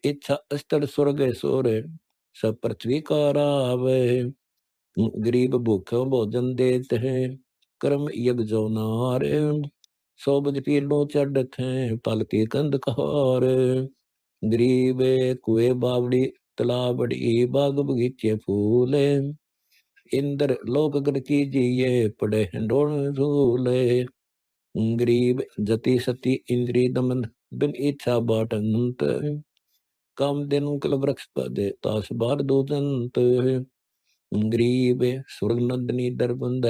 इच्छा अस्तर स्वर्ग सोर, सब पृथ्वी का रावे। गरीब भूखे भोजन देते हैं, कर्म यज्ञ जो नार। सौ बज पीड़ों चढ़त हैं, पल की कंद कहार। गरीब कुएं बावड़ी तालाबड़ी, बाग बगीचे फूल। इंद्र लोक अगर कीजिए, पड़े हिंडोल झूले। गरीब जति सती इंद्री दमन, बिन इच्छा बाटंत। काम देनु कल वृक्ष पदे, तास बार दो जंत। गरीब स्वर्ग नंदनी दरबंद,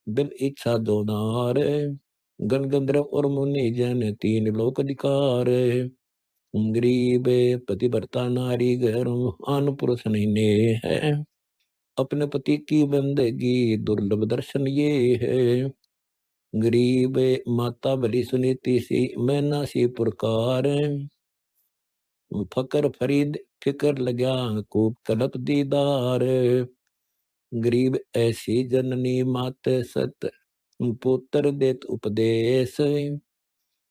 बिन इच्छा दो नार। गण गंधर्व और मुनि जन, तीन लोक अधिकार। गरीब पतिव्रता नारी घर, आन पुरुष नहीं ने है। अपने पति की बंदगी, दुर्लभ दर्शन ये है। गरीब माता भली सुनीति सी, मैना सी पुरकार। फकर फरीद फिकर लग्या, खूब तड़प दीदार। गरीब ऐसी जननी मात सत, पुत्र देत उपदेश।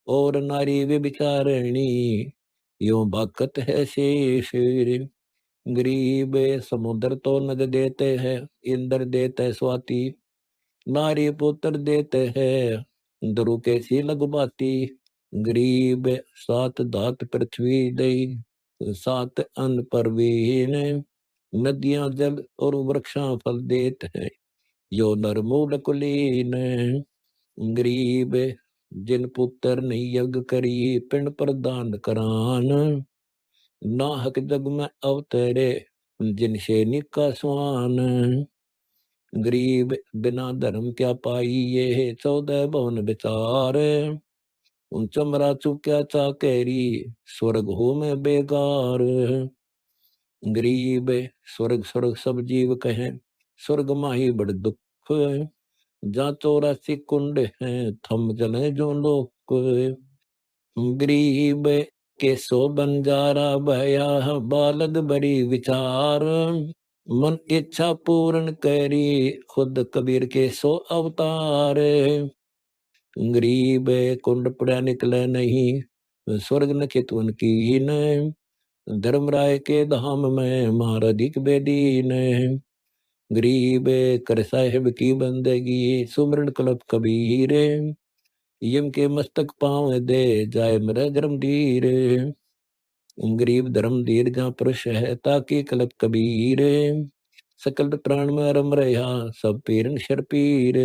और नारी व्यभिचारिणी, यो भक्त है शेष। गरीब समुद्र तो नद देते हैं, इंद्र देते है स्वाति। नारी पुत्र देते हैं, द्रु के सी लघुबाती। गरीब सात दात पृथ्वी दई, सात अन्न परवीन। नदियां जल और वृक्षां फल देत है, यो नर मूल कुलीन। गरीब जिन पुत्र नहीं यज्ञ करी, पिंड प्रदान करान। नाहक जग में अवतरे, जिनसे निका स्वान। गरीब बिना धर्म क्या पाइये, 14 भवन विचार। चमरा चुक्या चाकेरी, स्वर्ग हो में बेगार। गरीब स्वर्ग स्वर्ग सब जीव कहें, स्वर्ग माही बड़ दुख। जा 84 कुंड हैं, थम जले जो लोक। गरीब के सो बंजारा भया, बालद बड़ी विचार। मन इच्छा पूर्ण करी, खुद कबीर के सो अवतार। गरीब कुंड पड़ा निकले नहीं, स्वर्ग न चितवन कीन। धर्मराय के धाम में महाराधिक बेदीन। गरीब कर साहिब की बंदगी, सुमरण कल्प कबीर। यम के मस्तक पाँव दे, जाय मेरा धर्म धीर। गरीब धर्म धीर जहाँ पुरुष है, ताकि कल्प कबीर। सकल प्राण में रम रहा, सब पीरन शर पीर।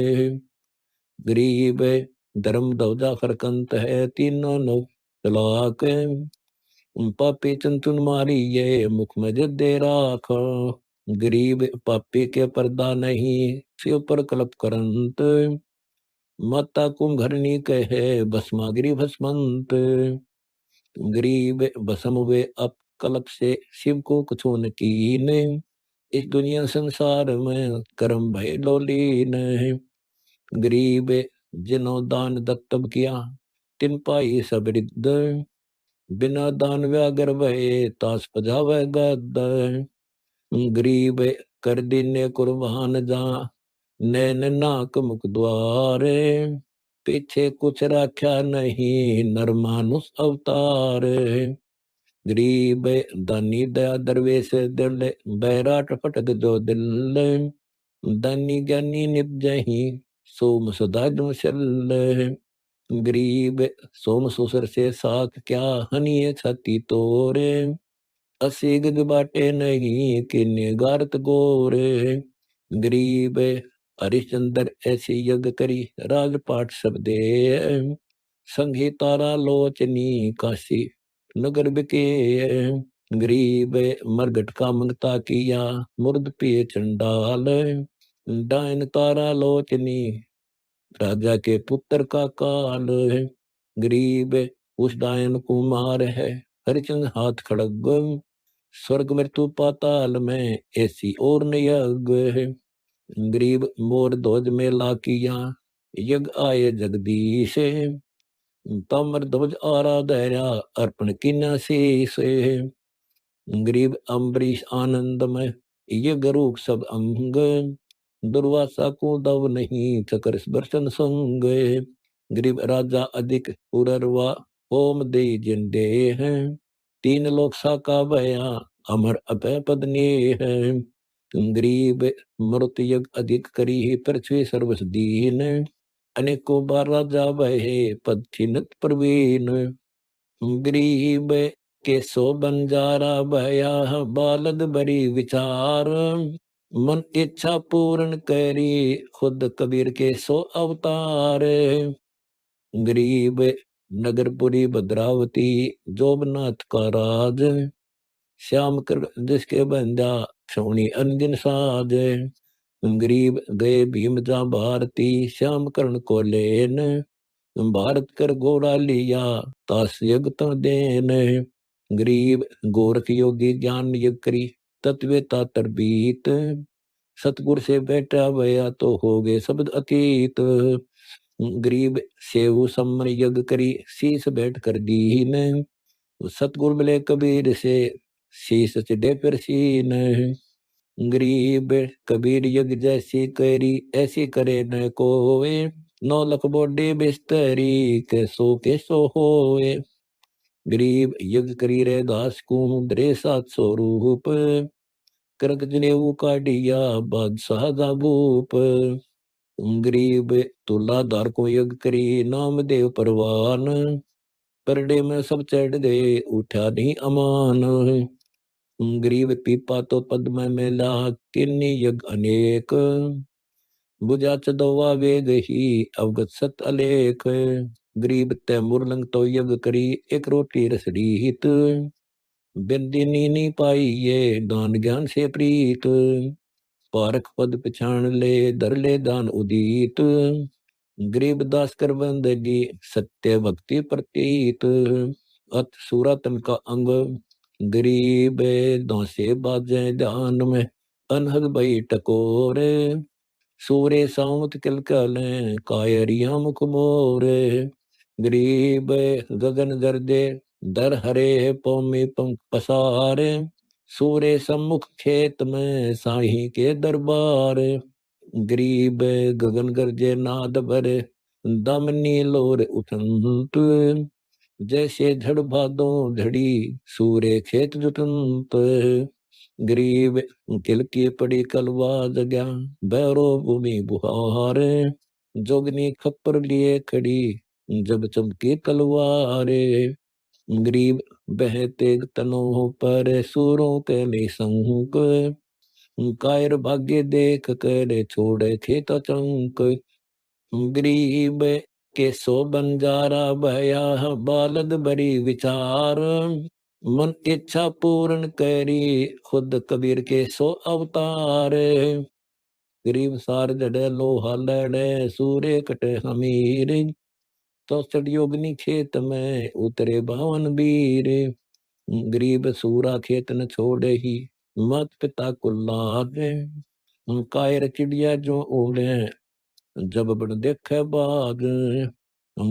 गरीब धर्म ध्वजा फरकंत है, तीनों नो तलाक। पापी चंतुन मारी ये, मुख में जदे राख। गरीब पापी के पर्दा नहीं, शिव पर कल्प करंत। माता कुंभरनी कहे, भस्मागिरी भस्मंत। गरीब भस्म हुए अप कल्प से, शिव को कुछो न कीन। इस दुनिया संसार में कर्म भय लोलीन। गरीब जिन्हों दान दत्तब किया, तिन पाई सब रिद्ध। बिना दान व्यागर भये, तास पजावे गद। गरीब कर दीने कुर्बान जा, नैन नाक मुख द्वारे। पीछे कुछ राख्या नहीं, नर मानुष अवतार। गरीब दानी दया दरवेश दिल, बैराट फटक जो दिल। दानी ज्ञानी निपजही, सोम सदा चल। गरीब सोम सुसर से साख क्या, हनिए छाती तोरे। असी गज बाटे नहीं, किन्ने गारत गोरे। गरीब हरिश्चंद्र ऐसी यज्ञ करी, राजपाट सब दे। संगी तारा लोचनी, काशी नगर बिके। गरीब मरगट का मंगता किया, मुर्द पिए चंडाल। डायन तारा लोचनी, राजा के पुत्र का काल। गरीब उस डायन कुमार है, हरिचंद हाथ खड़ग। स्वर्ग मृत्यु पाताल में, ऐसी और न यज्ञ है। गरीब मोर ध्वज में ला किया, यज्ञ आए जगदीश। तमर ध्वज आराधया, अर्पण किन्ना शेष। गरीब अम्बरीश आनंदमय, यज्ञ रूप सब अंग। दुर्वासा को दव नहीं, चकर स्पर्शन संग। गरीब राजा अधिक पुररवा, होम दे जिन दे हैं। तीन लोक साका भया, अमर अपय पद है। गरीब मृत यज्ञ अधिक करी, पृथ्वी सर्वस दीन। अनेको बार राजा भये, पद छिनत प्रवीण। गरीब के सो बंजारा भया, बालद बरी विचार। मन इच्छा पूर्ण करी, खुद कबीर के सो अवतार। गरीब नगरपुरी भद्रावती, जोबनाथ का राज। श्याम कर जिसके बंदा, सोनी अंदिन साज। गरीब गए भीम जा भारती, श्याम कर्ण को लेन। भारत कर गोरा लिया, तास यज्ञ तो देन। गरीब गोरख योगी ज्ञान यज्ञ करी, तत्वेता तरबीत। सतगुर से बैठा भया, तो हो गए शब्द अतीत। गरीब सेवु सम्मन यज्ञ करी, शीस बैठ कर दीन। सतगुर मिले कबीर से, शीस चिड़े पर सीन। गरीब कबीर यज्ञ जैसी करी, ऐसी करे न कोय। 9 लख बोडे बिस्तरी, के सो होए। गरीब यज्ञ करी रे दास को, दरे 700 रूप। करक जनेऊ काटिया, बादशाह दा भूप। गरीब तुलाधार को यज्ञ करी, नाम देव परवान। परडे में सब चढ़ दे, उठा नहीं अमान। गरीब पीपा तो पद में मेला, किन्नी यज्ञ अनेक। बुझा चदवा वेग ही, अवगत सत अलेख। गरीब ते मुरलंग तो यज्ञ करी, एक रोटी रस रीत। बिंदी नी पाई ये, दान ज्ञान से प्रीत। पारख पद पछाण ले, धर ले दान उदीत। गरीब दास कर बंदगी, सत्य भक्ति प्रतीत। अत सूरा तन का अंग, गरीब दासे बाजे ध्यान में। अनहद बई टकोरे, सूरे सामुत किलकल, कायरिया मुख मोरे। गरीब गगन गर्दे, दर हरे पौमे पंख पसारे। सूरे सम्मुख खेत में, साही के दरबार। गरीब गगन गरजे नाद भरे, दामनी लोर उठंत। जैसे झड़ भादो झड़ी, सूरे खेत जुटंत। गरीब किलकी पड़ी कलवा जग्या, बैरो भूमि बुहार। जोगनी खप्पर लिए खड़ी, जब चमकी तलवारे। गरीब बहते तनों पर, सूरों के निशंक। कायर भाग्य देख कर, छोड़े खेत चंक। गरीब के सो बंजारा भया, बालद बरी विचार। मन इच्छा पूर्ण करी, खुद कबीर के सो अवतार। गरीब सार जड़े लोहा लड़े, सूर्य कटे हमीर। तो चढ़ियोगनी खेत में, उतरे बावन वीर। गरीब सूरा खेत न छोड़े ही, मत पिता को लागे। कायर चिड़िया जो उड़े, जब बड़ देखे बाग।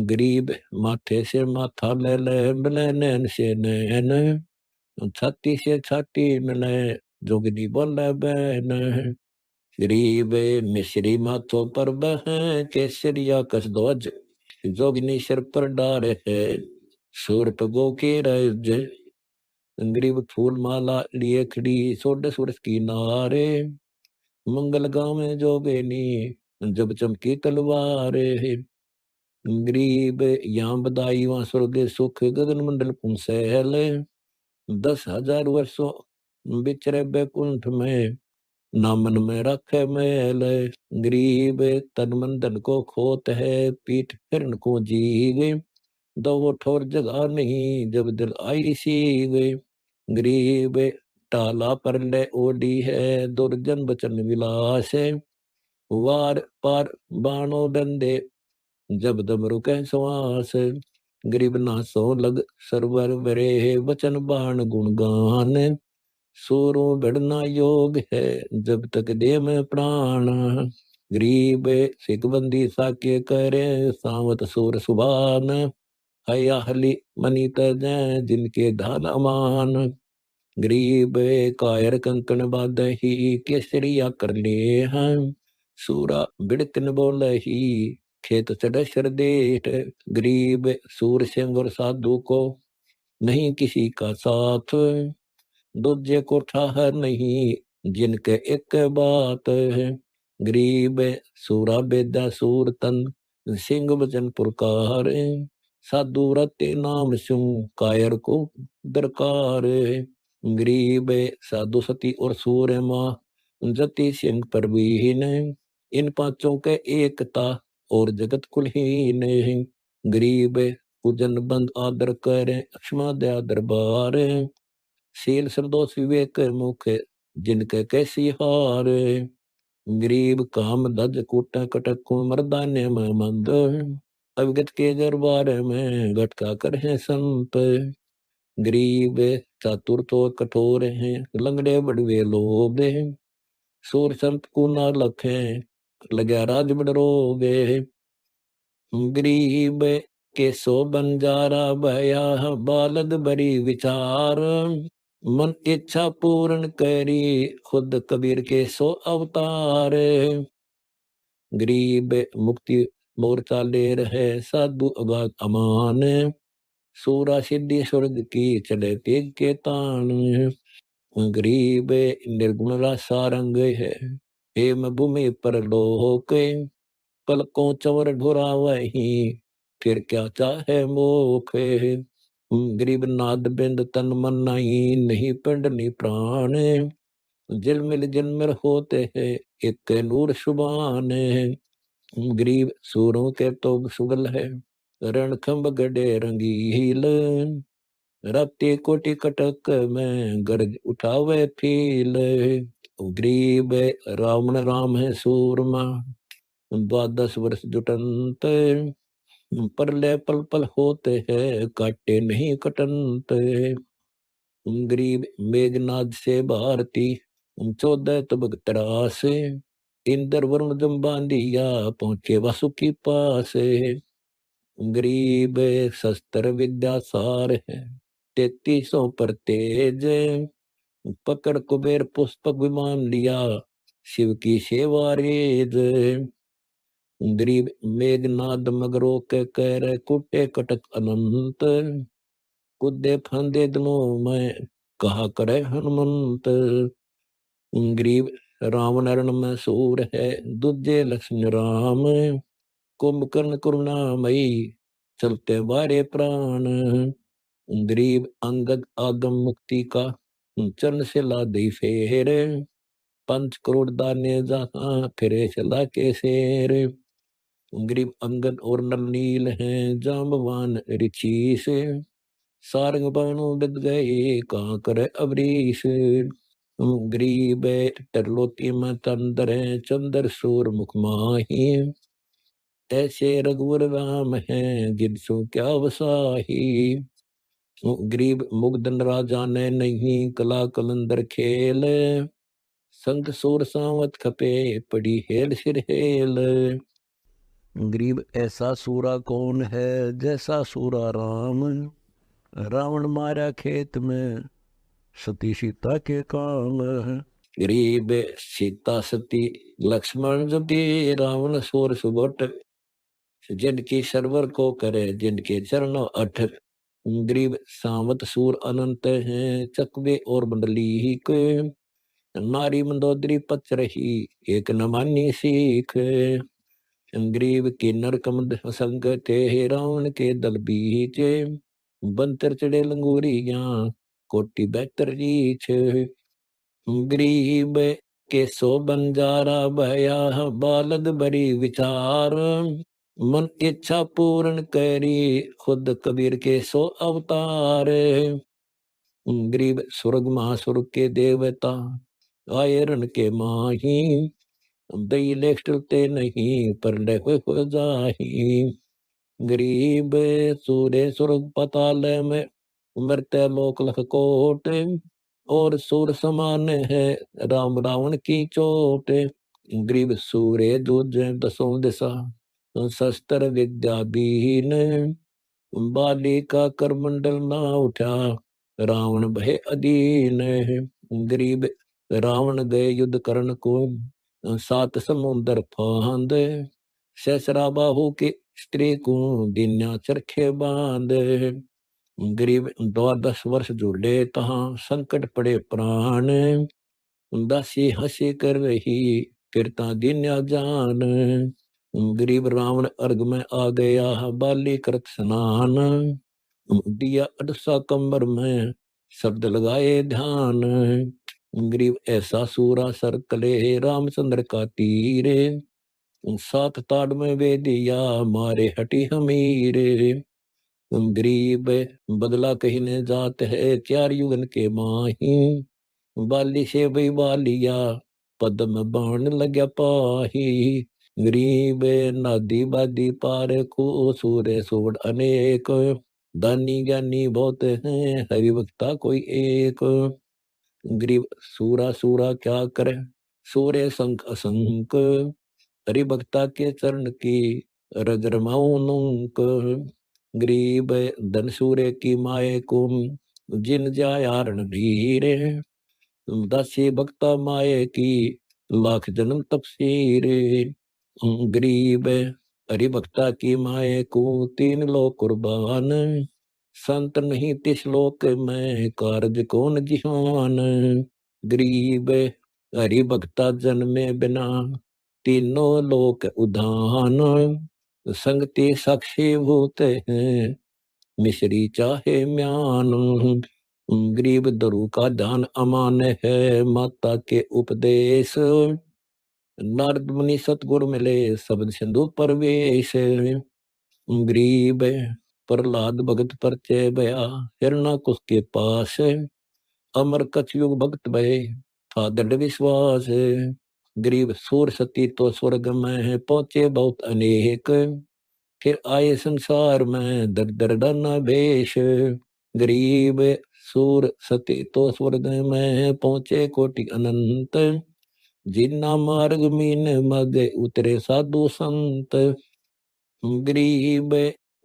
गरीब माथे से माथा ले ले, मिले नैन से नैन। छाती से छाती मिले, जोगनी बोले बैन। गरीब मिश्री माथों पर बह, केसरिया कस ध्वज। जोगनी सिर पर डारे है, सूरप गो के रज। गरीब फूल माला लिए खड़ी, सोड सुरस की नारे। मंगल गाँव में जोगनी, जब चमकी तलवार। गरीब यहाँ बदाई वहाँ स्वर्ग सुख, गगन मंडल पुंसैल। 10,000 वर्षों बिचरे बैकुंठ में, नामन में रखे मैल। गरीब तन मन धन को खोत है, पीठ फिरन को जीवे। दो ठोर जगह नहीं, जब दिल आई सीवे। गरीब टाला पर ले ओडी है, दुर्जन बचन विलास। वार पार बाणो डंडे, जब दम रुके श्वास। गरीब ना सो लग सरवर बरे, वचन बाण गुणगान। सूरो बढ़ना योग है, जब तक दे में प्राण। गरीब सिकबंदी साके करे, सावत सूर सुबान। हया हली मनी तजय, जिनके धान अमान। गरीब कायर कंकण बादही, केसरिया कर ले हैं। सूरा बिड़कन बोल ही, खेत चढ़ शर देठ। गरीब सूर सिंह और साधु को, नहीं किसी का साथ, दूजे को ठाहर नहीं, जिनके एक बात है। गरीब सूरा बेदा सूर तन, सिंह वचन पुरकार, साधु रते नाम स्यू, कायर को दरकार। गरीब साधु सती और सूर्य माँ, जति सिंह परवीन, इन पांचों के एकता और जगत कुलहीन। गरीब पूजन बंद आदर करे, क्षमा दया दरबार, शील संतोष विवेक मुख, जिनके कैसी हार। गरीब काम दज कूट कटक मर्दान्य में मंद, अवगत के दरबार में गटका कर है संत। गरीब चातुर तो कठोर हैं, लंगड़े बड़वे लोग, सूर संत को ना लखे, लग्या राज बड़रोगे। गरीब के सो बंजारा भया, बालद बड़ी विचार, मन इच्छा पूर्ण करी, खुद कबीर के सो अवतार। गरीब मुक्ति मोर्चा ले रहे, साधु अगाध अमान, सूरा सिद्धि स्वर्ग की चले तेग के तान। गरीब निर्गुण रासारंग है, हेम भूमि पर लोक, पलकों चवर ढुरा वही, फिर क्या चाहे मोख। गरीब नाद बिंद तन मन नहीं पिंड नहीं प्राण, जिलमिल जिलमिल होते हैं एक नूर शुबान। गरीब सूरों के तो सुगल है, रणखंभ गडे रंगील, रत्ती कोटि कटक में गरज उठावे फील। गरीब रावण राम है सूरमा, 12 वर्ष जुटंत, परले पल पल होते हैं काटे नहीं कटंत। गरीब मेघनाद से भारती, 14 तब तरास, इंद्र वरुण जम बांधिया, पहुंचे वासुकी पास। गरीब शस्त्र विद्या सार है, 33 पर तेज, पकड़ कुबेर पुष्पक विमान लिया, शिव की सेवा रेज। गरीब मेघनाद मगरो के कर, कुटे कटक अनंत, कुदे फंदे दिनों में कहा करे हनुमंत। गरीब रावण रण में सूर है, दूजे लक्ष्मण राम, कुंभकर्ण करुणामयी, चलते बारे प्राण। गरीब अंगद आगम मुक्ति का, चरण से ला दी फेर, 5 करोड़ दाने जहां फिरे चला के शेर। गरीब अंगद और नलनील हैं, जाम्बवान ऋषि से, सारंग बाणों बिद गए, कहाँ करे अबरीश। गरीब तरलोती में तंदर है, चंद्र सूर मुख माही, ऐसे रघुवर राम हैं, जिनसो क्या वसाही। गरीब मुगदन राजा ने नहीं, कला कलंदर खेल, संग सूर सावत खपे, पड़ी हेल सिर हेल। गरीब ऐसा सूरा कौन है, जैसा सूरा राम, रावण मारा खेत में, सती सीता के काम है। गरीब सीता सती लक्ष्मण जपी, रावण सूर सुबोट, जिनकी सरवर को करे, जिनके चरणों अठ। गरीब सावत सूर अनंत हैं, चकवे और मंडली के, नारी मंदोदरी पच रही, एक न मानी सीख। गरीब किन्नर कमद संग थे, रावण के दल बीचे, बंतर चढ़े लंगूरिया, कोटि बेहतर रीछ। गरीब के सो बंजारा भया, बालद बड़ी विचार, मन इच्छा पूर्ण करी, खुद कबीर के सो अवतार। गरीब स्वर्ग महास्वर्ग के देवता, आए रण के माही, दई लेख चलते नहीं, पर लेख हो जाही। गरीब सूर्य स्वर्ग पताल में, मरते लोक लख कोट, और सूर समान है, राम रावण की चोट। गरीब सूर्य दूज 10 दिशा, शस्त्र विद्या बीन, बाली का करमंडल ना उठा, रावण भय अधीन। गरीब रावण गए युद्ध करण को, 7 समुंदर फांद, ससरा बाहु के स्त्री को, दिन्या चरखे बांध। गरीब 12 वर्ष झूले तहाँ संकट पड़े प्राण, दासी हंसी कर रही फिरता दिन जान। गरीब रावण अर्घ में आ गया बाली करत स्नान, दिया अडसा कमर में शब्द लगाए ध्यान। गरीब ऐसा सूरा सर कले रामचंद्र का तीरे, सात ताड़ में वे दिया मारे हटी हमीरे। गरीब बदला कहने जात है चार युगन के माही, बाली से वही बालिया पद्म बाण लग्या पाही। गरीब नादी बादी पार को सूर्य सोड़ अनेक, दानी ज्ञानी बहुत हैं हरि भक्ता कोई एक। गरीब सूरा सूरा क्या करे सूर्य संख असंक, हरि भक्ता के चरण की रज रमाऊं नूक। गरीब धन सूर्य की माए को जिन जाया रणधीर, दासी भक्ता माए की लाख जन्म तपसीर। गरीब हरि भक्ता की माए को तीन लोक कुर्बान, संत नहीं तिस लोक में कार्य कौन जिहान। गरीब हरि भक्ता जन्मे बिना तीनों लोक उधान, संगति साक्षी भूत हैं मिश्री चाहे म्यान। गरीब दरु का दान अमान है माता के उपदेश, नारद मुनि सतगुरु मिले शब्द सिंधु परवेश। गरीब प्रहलाद भगत परचे बया हिरणाकुश के पास, अमर कछयुग भक्त भय था दृढ़ विश्वास। गरीब सूर सती तो स्वर्ग में पहुंचे बहुत अनेक, फिर आए संसार में दर दर डरना भेष। गरीब सूर सती तो स्वर्ग में पहुंचे कोटि अनंत, जिन्ना मार्ग मीन मग उतरे साधु संत। गरीब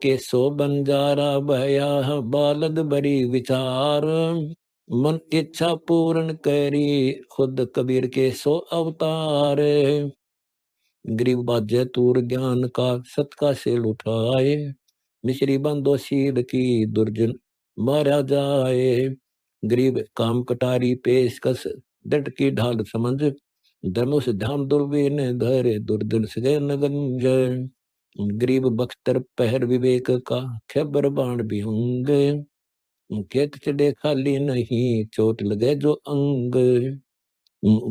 के सो बंजारा भया बालद बड़ी विचार, मन इच्छा पूर्ण करी खुद कबीर के सो अवतार। गरीब बाजे तूर ज्ञान का सतका से उठाए, मिश्री बंदो शीर की दुर्जन मारा जाए। गरीब काम कटारी पेशकश डट की ढाल समझ, धनुष ध्यान दुर्बीन धरे दुर्जन से नगंज। गरीब बख्तर पहर विवेक का खबर बाण विहंग, खेत चढ़े खाली नहीं चोट लगे जो अंग।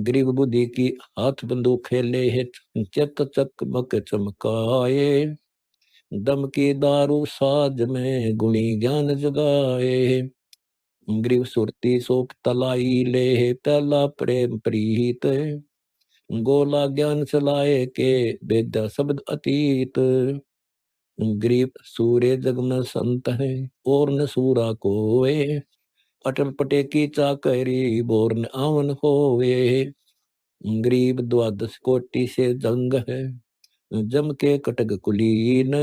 गरीब बुद्धि की हाथ बंदूक खेले है चक चकमक चमकाए, दम की दारू साज में गुणी ज्ञान जगाए। गरीब सुरती शोक तलाई ले पहला प्रेम प्रीत, गोला ज्ञान चलाए के वेद्या शब्द अतीत। गरीब सूर्य जग में संत है और न सूरा कोए, अटल पटे की चाकरी बोर न आवन होवे। गरीब द्वादश कोटि से जंग है जम के कटक कुलीन,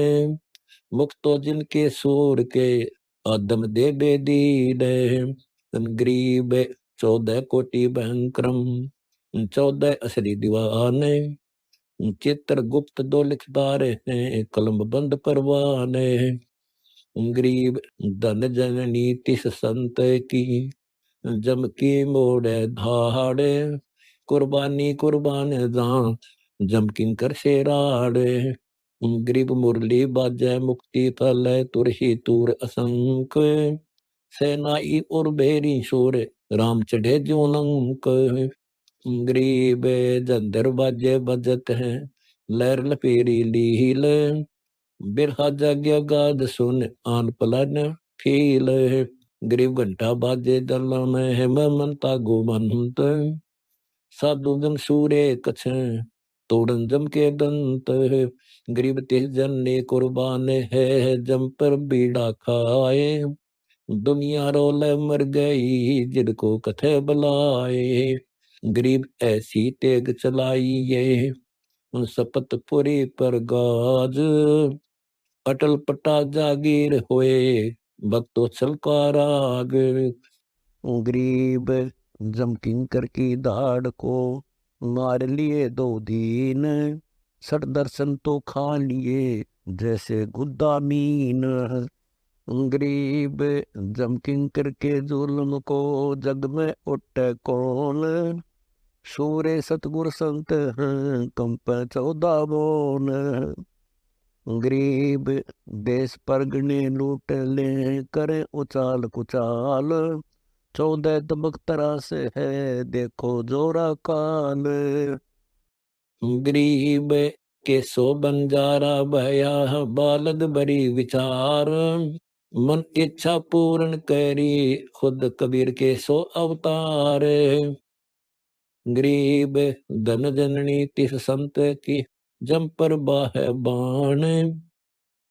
मुक्तो जिनके सूर के आदम दे बेदीन। गरीब 14 कोटि भयंकरम 14 असली दीवाने, चित्र गुप्त दो लिखदार हैं कलम बंद परवाने। गरीब धन जननी तिस संत की जम की मोड़े धाड़े, कुर्बानी कुर्बान जान जम किंकर से राड़े। गरीब मुरली बाजय मुक्ति फल तुरही तूर असंक, सेनाई और बेरी शोर राम चढ़े जो लंक। गरीब जंदर बाजे बजत है लहर लपेरी लील, बिरहा जाग्या गाद सुन आन पलन फील। गरीब घंटा बाजे दल में है मनता गोमंत, साधु जन सूर्य कछ तोड़न जम के दंत। गरीब तिस जन ने कुर्बान है जम पर बीड़ा खाए, दुनिया रोल मर गई जिनको कथे बुलाए। गरीब ऐसी तेग चलाई ये सपत पुरी पर गाज, अटल पटा जागीर होए भक्तो छल का राग। गरीब जम किंकर की दाड़ को मार लिए 2 दीन, सट दर्शन तो खा लिए जैसे गुद्दा मीन। गरीब जम किंकर के जुल्म को जग में उठे कौन, सूरे सतगुर संत हैं कंप 14 बोन। गरीब देश परगने लूट ले करे उचाल कुचाल, 14 तबक तरास है देखो जोरा काल। गरीब के सो बंजारा भया बालद बड़ी विचार, मन इच्छा पूर्ण करी खुद कबीर के सो अवतार। गरीब धन जननी तिस संत की जम पर बाह बाण,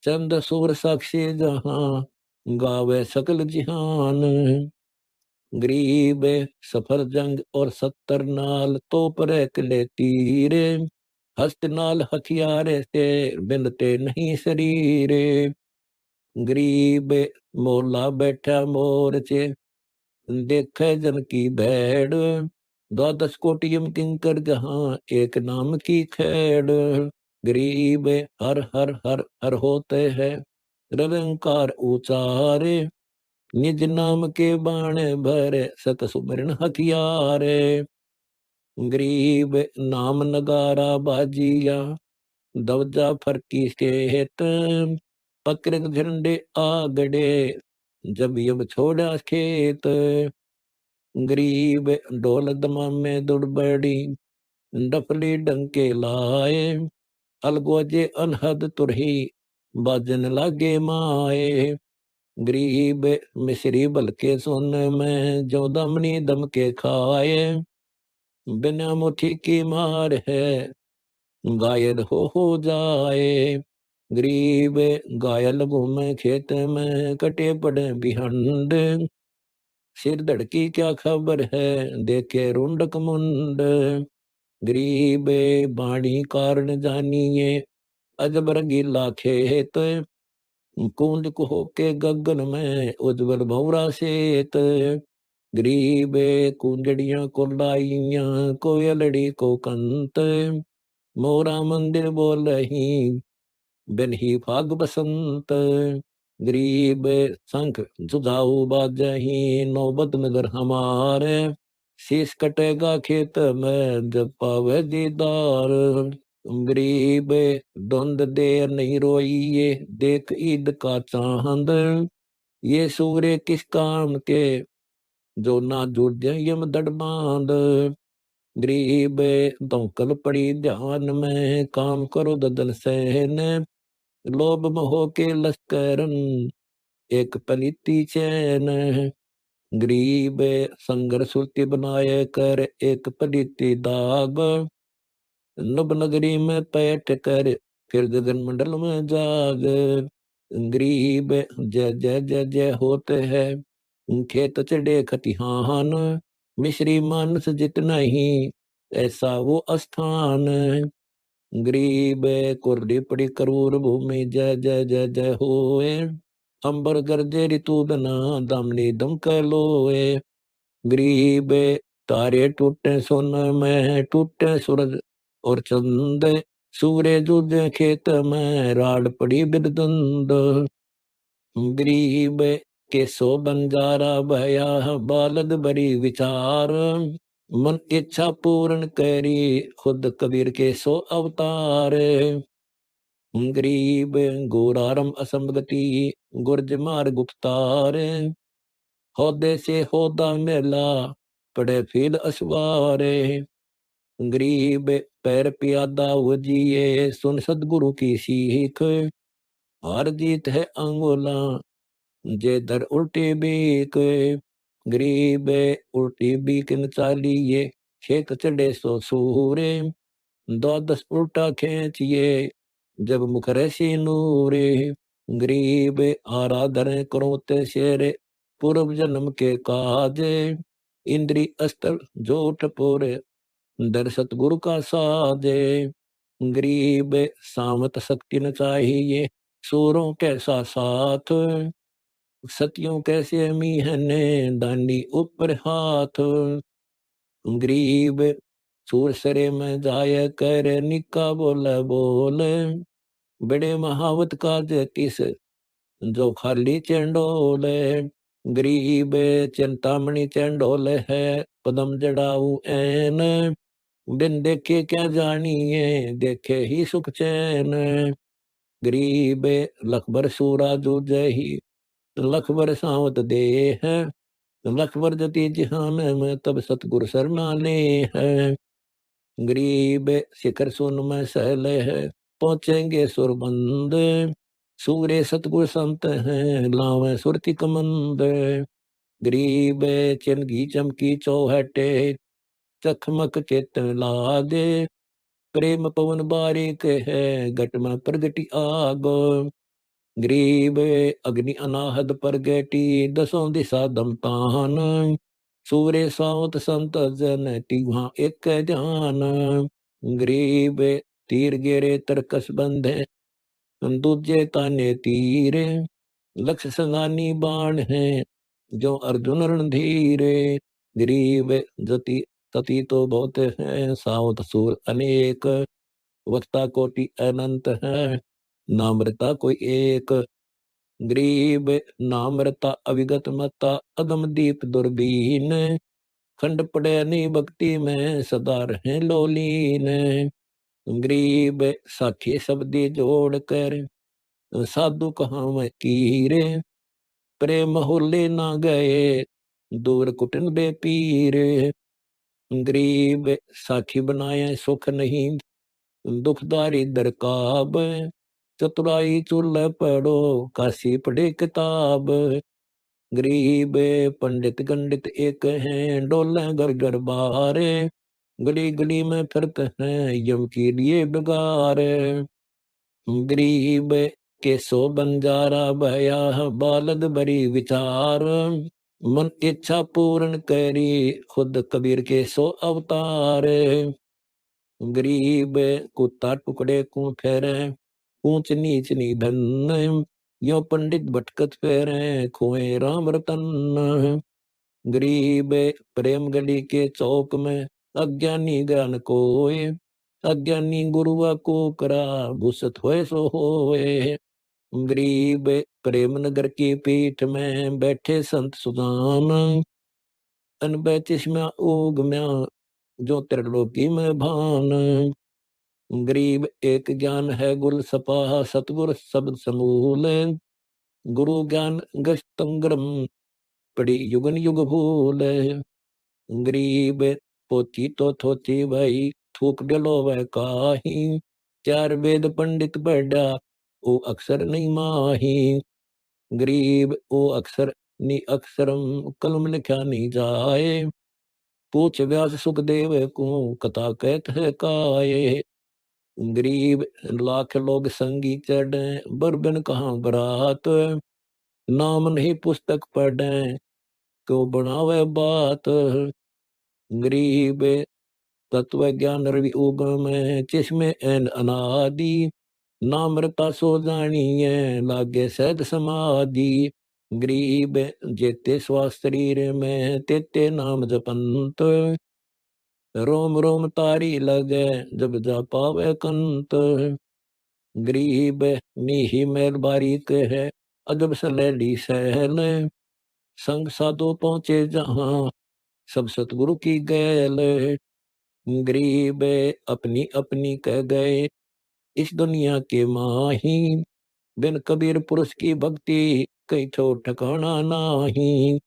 चंद सूर साक्षी जहां गावे सकल जिहान। गरीब सफर जंग और 70 नाल तो पर किले तीर, हस्त नाल हथियारे से बिनते नहीं शरीर। गरीब मोला बैठा मोर्चे देखे जन की भैड़, 12 कोटि यम किंकर जहां एक नाम की खेड़। गरीब हर हर हर हर होते हैं निरंकार उचारे, निज नाम के बाण भरे सत सुमरन हथियारे। गरीब नाम नगारा बाजिया दवजा फरकी स्टेट, पकड़ झंडे आगड़े जब यम छोड़ा खेत। गरीब ढोल दमामे दुड़बड़ी डफली डंके लाए, अलगोजे अनहद तुरही बाजन लागे माए। गरीब मिश्री बलके सुन में जो दमनी दम के खाए, बिना मुठी की मार है घायल हो जाए। गरीब घायल घूमे खेत में कटे पड़े बिहंड, सिर धड़की क्या खबर है देखे रुंडक मुंड। गरीब बाणी कारण जानिए अजब रंगीला खेत, कूंज को के गगन में उज्जवल भौरा सेत। गरीब कुंजड़ियां को लाइया कोयलड़ी को कंत, मोरा मंदिर बोल ही बिन ही फाग बसंत। गरीब शंख जुझाऊ बाजही नौबत नगर हमारे, शीश कटेगा खेत में जब पावे दीदार। गरीब धुंध देर नहीं रोइए देख ईद का चांद, ये सूर्य किस काम के जो ना जुड़ यम दड़ बांध। गरीब दौकल पड़ी ध्यान में काम करो ददन सहन, लोभ मोह के लश्करन एक पलिती चैन। गरीब संगर सुरती बनाए कर एक पलिती दाग, नभ नगरी में बैठ कर फिर गगन मंडल में जाग। गरीब जय जय जय जय होते हैं खेत चढ़े खतिहान, मिश्री मानस जितना ही ऐसा वो स्थान। गरीब कुर्ली पड़ी करूर भूमि जय जय जय जय होए, अंबर गरजे ऋतु बना दामनी दम लोए। गरीब तारे टूटे सोन में टूटे सूरज और चंद, सूर्य जुजे खेत में राड पड़ी बिरदंद। गरीब के सो बंजारा भया बालद बड़ी विचार, मन इच्छा पूर्ण करी खुद कबीर के सो अवतार। गरीब गोरारम असंगति गुर्ज मार गुप्तार, होदे से होदा मेला पड़े फील असवारे। गरीब पैर प्यादा वजिए सुन सदगुरु की सीख, हार जीत है अंगोला जे दर उल्टी बीक। गरीब उल्टी बीक न चालिए खेत चढ़े सो सूरे, 12 उल्टा खींचिए जब मुख रसी नूरे। गरीब आराधन करो ते शेरे पूर्व जन्म के काज, इंद्री अस्त्र जोठ पोरे दर सतगुरु का साजे। गरीब सामत शक्ति न चाहिए सूरों कैसा साथ, सतियों कैसे मीहने दांडी ऊपर हाथ। गरीब सूर सरे में जाय कर निका बोल बोल, बड़े महावत काज किस जो खाली चंडोल, गरीब चिंतामणि चंडोल है, पदम जड़ाऊ ऐन, बिन देखे क्या जानिए, देखे ही सुख चैन। गरीब लखबर सूरा जूझे ही, लखबर सावत दे है, लखबर जति जिहान में, तब सतगुर सरना ले है। गरीब शिखर सुन में सहले है, पहुंचेंगे सुरबंद, सूर्य सतगुर संत हैं, लावे सुरति कमंद। गरीब चिनगी चमकी चौहटे, चखमक चेतन लागे, प्रेम पवन बारिक है, घट में प्रगति आग। गरीब अग्नि अनाहद प्रगति, दसों दिशा दमतान, सूर्य सावत संत जन तिहा एक जान। गरीब तीर गिरे तरकस बंधे, दूजे ताने तीरे, लक्ष्य संगानी बाण है, जो अर्जुन रणधीरे। गरीब जति तति तो बहुत है, सावत सूर अनेक, वक्ता कोटि अनंत है, नामृता कोई एक। गरीब नामृता अविगत मता, अदम दीप दुर्बीन, खंड पड़े नहीं भक्ति में, सदा रहे लोलीन। गरीब साखी शब्दी जोड़ कर, साधु कहाँ में कीरे, प्रेम होले ना गए, दूर कुटन बेपीरे। गरीब साखी बनाए सुख नहीं, दुखदारी दरकाब, चतुराई चूल्हे पढ़ो, काशी पढ़े किताब। गरीब पंडित गंडित एक हैं, डोले घर घर बारे, गली गली में फिरते हैं, यम के लिए बिगारे। गरीब के सो बंजारा भया, बालद बड़ी विचार, मन इच्छा पूर्ण करी, खुद कबीर के सो अवतार। गरीब कुत्ता टुकड़े को फेरे, ऊंच नीच निधन, यो पंडित भटकत फेरे, खोए राम रतन। गरीब प्रेम गली के चौक में, अज्ञानी ज्ञान कोय, अज्ञानी गुरुआ को करा, भूसत होए सो होए। गरीब प्रेम नगर की पीठ में, बैठे संत सुजान, अनबै चश्मा उगम्या, जो त्रिलोकी में भान। गरीब एक ज्ञान है गुल सपाह, सतगुर शब्द समूल, गुरु ज्ञान गस्तंग्रम, पड़ी युगन युग भूल। गरीब पोती तो थोती भाई, थूक डलो वह काही, चार वेद पंडित बढ़ा, ओ अक्षर नहीं माही। गरीब ओ अक्षर नी अक्षरम, कलम लिखा नहीं जाए, पूछ व्यास सुखदेव को, कथा कहत है काये। गरीब लाख लोग संगी चढ़े, बरबन कहाँ बरात, नाम नहीं पुस्तक पढ़े, क्यों बनावे बात। गरीब तत्व ज्ञान रवि उगम, चश्मे एन अनादि, नामृता सो जानिए, लागे सहज समाधि। गरीब जेते श्वास शरीर में, तेते नाम जपंत, रोम रोम तारी लगे, जब जा पावे कंत। गरीब नीही मेल बारीक है, अजब सलेली सहल, संग साधु पहुंचे जहां, सब सतगुरु की गैल। गरीब अपनी अपनी कह गए, इस दुनिया के माही, बिन कबीर पुरुष की भक्ति, कई ठो ठिकाना नाही।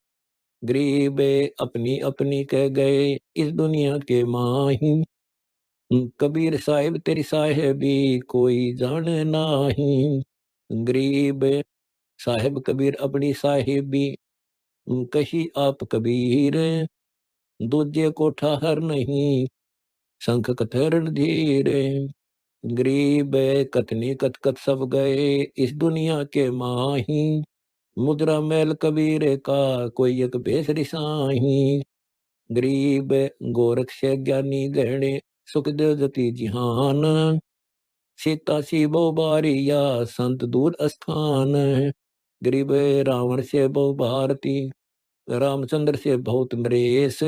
गरीब अपनी अपनी कह गए, इस दुनिया के माही, कबीर साहिब तेरी साहेबी, कोई जाने नाही। गरीब साहिब कबीर अपनी साहिबी, कही आप कबीर, दूजे को ठाहर नहीं, शंख कथरण धीरे। गरीब कथनी कथ कथ सब गए, इस दुनिया के माही, मुद्रा मैल कबीर का, कोई एक भेष रिसाही। गरीब गोरख से ज्ञानी गहने, सुखदेव जति जिहान, सीता सी बहु बारिया, संत दूर स्थान। गरीब रावण से बहु भारती, रामचंद्र से बहुत नरेश,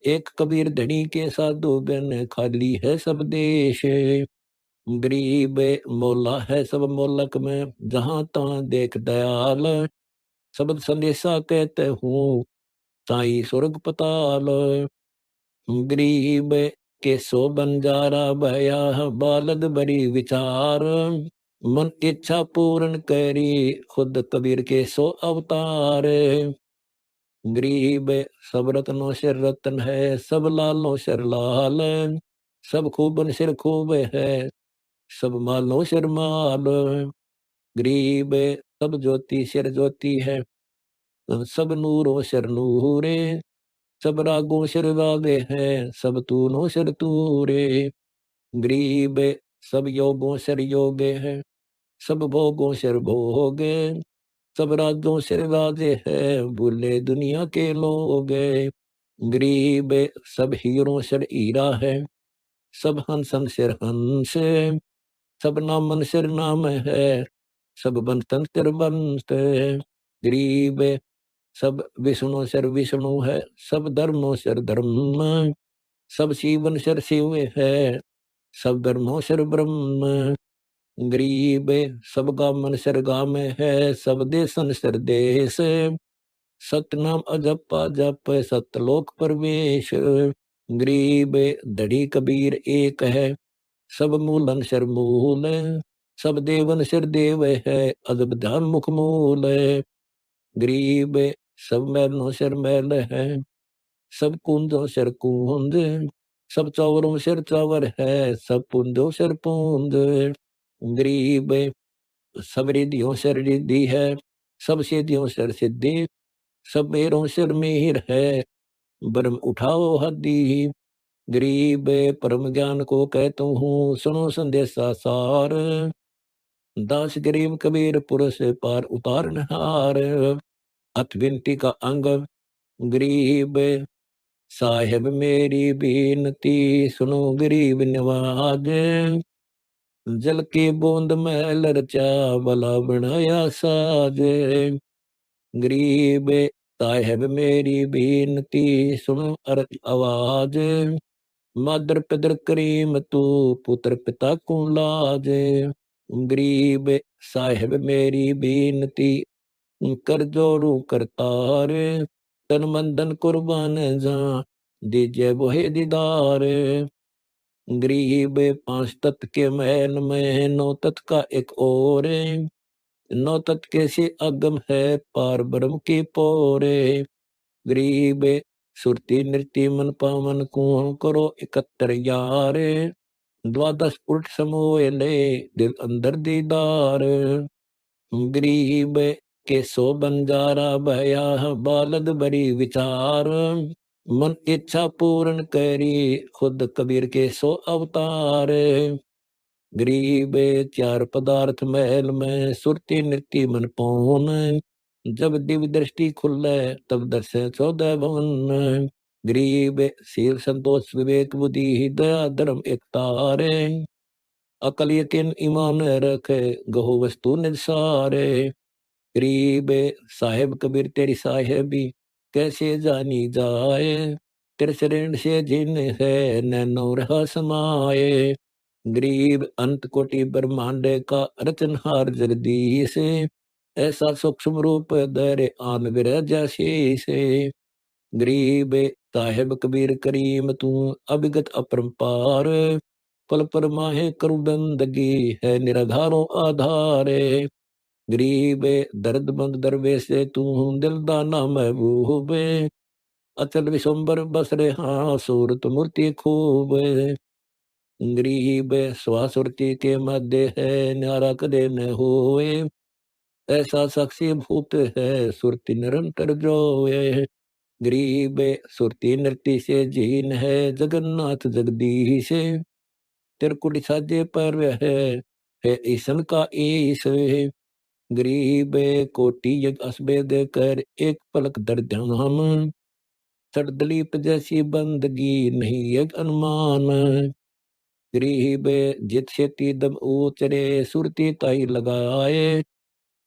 एक कबीर धनी के साधु बिन, खाली है सब देश। गरीब मोला है सब मोलक में, जहाँ तहाँ देख दयाल। शब्द संदेशा कहते हूँ, साई स्वर्ग पताल। गरीब के सो बंजारा भया, बालद बड़ी विचार। मन इच्छा पूर्ण करी, खुद कबीर के सो अवतार। गरीब सब रत्नों सिर रतन है, सब लालों सिर लाल। सब खूबन सिर खूब है, सब मालों सिर माल। गरीब सब ज्योति सिर ज्योति है, सब नूरों सिर नूरे। सब रागों सिर रागे हैं, सब तूनों सिर तूरे। गरीब सब योगों सिर योगे हैं, सब भोगों सिर भोगे। सब राजों सिर राजे हैं, भूले दुनिया के लोग। गरीब सब हीरों सिर हीरा है, सब हंसन सिर हंस। सब नामन सिर नाम है, सब बंतन सिर बंत। गरीब सब विष्णु सिर विष्णु है, सब धर्मों सिर धर्म। सब शिवन सिर शिव है, सब ब्रह्मो सिर ब्रह्म। गरीब सब गामन सिर गाम है, सब देशन सिर देश। सतनाम अजपा जप, सतलोक प्रवेश। गरीब धड़ी कबीर एक है, सब मूलन सिर मूल। सब देवन सिर देव है, अजब ध्यान मुख मूल। गरीब सब मैलों सिर मैल है, सब कुंदों सिर कुंद। सब चौरों सिर चौर है, सब पुंजों सिर पूंद। गरीब सब रिद्धियों सिर रिद्धि है, सब सिद्धियों सिर सिद्धि। सब मेरों सिर मेहर है, ब्रह्म उठाओ हद्दी। गरीब परम ज्ञान को कहता हूँ, सुनो संदेशा सार। दास गरीब कबीर पुरुष पार उतारनहार। अत विनती का अंग गरीब, साहेब मेरी बीनती सुनो गरीब निवाज। जल की बूंद महल रचा, भला बनाया साज। गरीब साहेब मेरी बीनती सुनो अरज आवाज। मादर पिदर करीम तू, पुत्र पिता को लाज। गरीब साहेब मेरी बीनती कर जोड़ू करतार। तन मन धन कुर्बान जा, दीजिए वही दीदार। गरीब पांच तत्व के महल में, नौ तत्व का एक और। नौ तत्व के से अगम है, पार ब्रह्म की पोरे। गरीब सुरती नृत्य मन पावन को, करो 71 यार। द्वादश उल्ट समोए ले, दिल अंदर दीदार। गरीब के सो बंजारा भया, बालद बड़ी विचार। मन इच्छा पूर्ण करी, खुद कबीर के सो अवतार। गरीब चार पदार्थ महल में, सुरती नृत्य मन पौन। जब दिव्य दृष्टि खुले, तब दर्शन 14 भवन। गरीब शिव संतोष विवेक बुद्धि, दया धर्म एक तारे। अकल यकीन ईमान रखे, गहो वस्तु निसारे। गरीब साहेब कबीर तेरी साहेबी, कैसे जानी जाए। तेरे शरण से जिन है, नैनो रहा समाए। गरीब अंत कोटि ब्रह्मांड का रचनहार जगदीश। ऐसा सूक्ष्म रूप धरे आन विरज से। गरीब साहेब कबीर करीम तू, अभिगत अपरंपार। पल पर माहे करु बंदगी, है निराधारों आधारे। गरीब दर्द बंद दरवेश तू, दिलदाना महबूब। अचल विश्वम्बर बस रहा, सूरत मूर्ति खूब। गरीब स्वासुरती के मध्य है, न्यारा कदे न होए। ऐसा साक्षी भूत है, सुरति निरंतर जोए। गरीब सुरती नृत्य से जीन है, जगन्नाथ जगदीश। तिरकुट साजे पर है ईसन का ईश। गरीब कोटि यज्ञ असबेद कर, एक पलक दर ध्यान। सरदलीप जैसी बंदगी, नहीं यज्ञ अनुमान। गरीब जित शेती दम ऊचरे, सुरती ताई लगाए।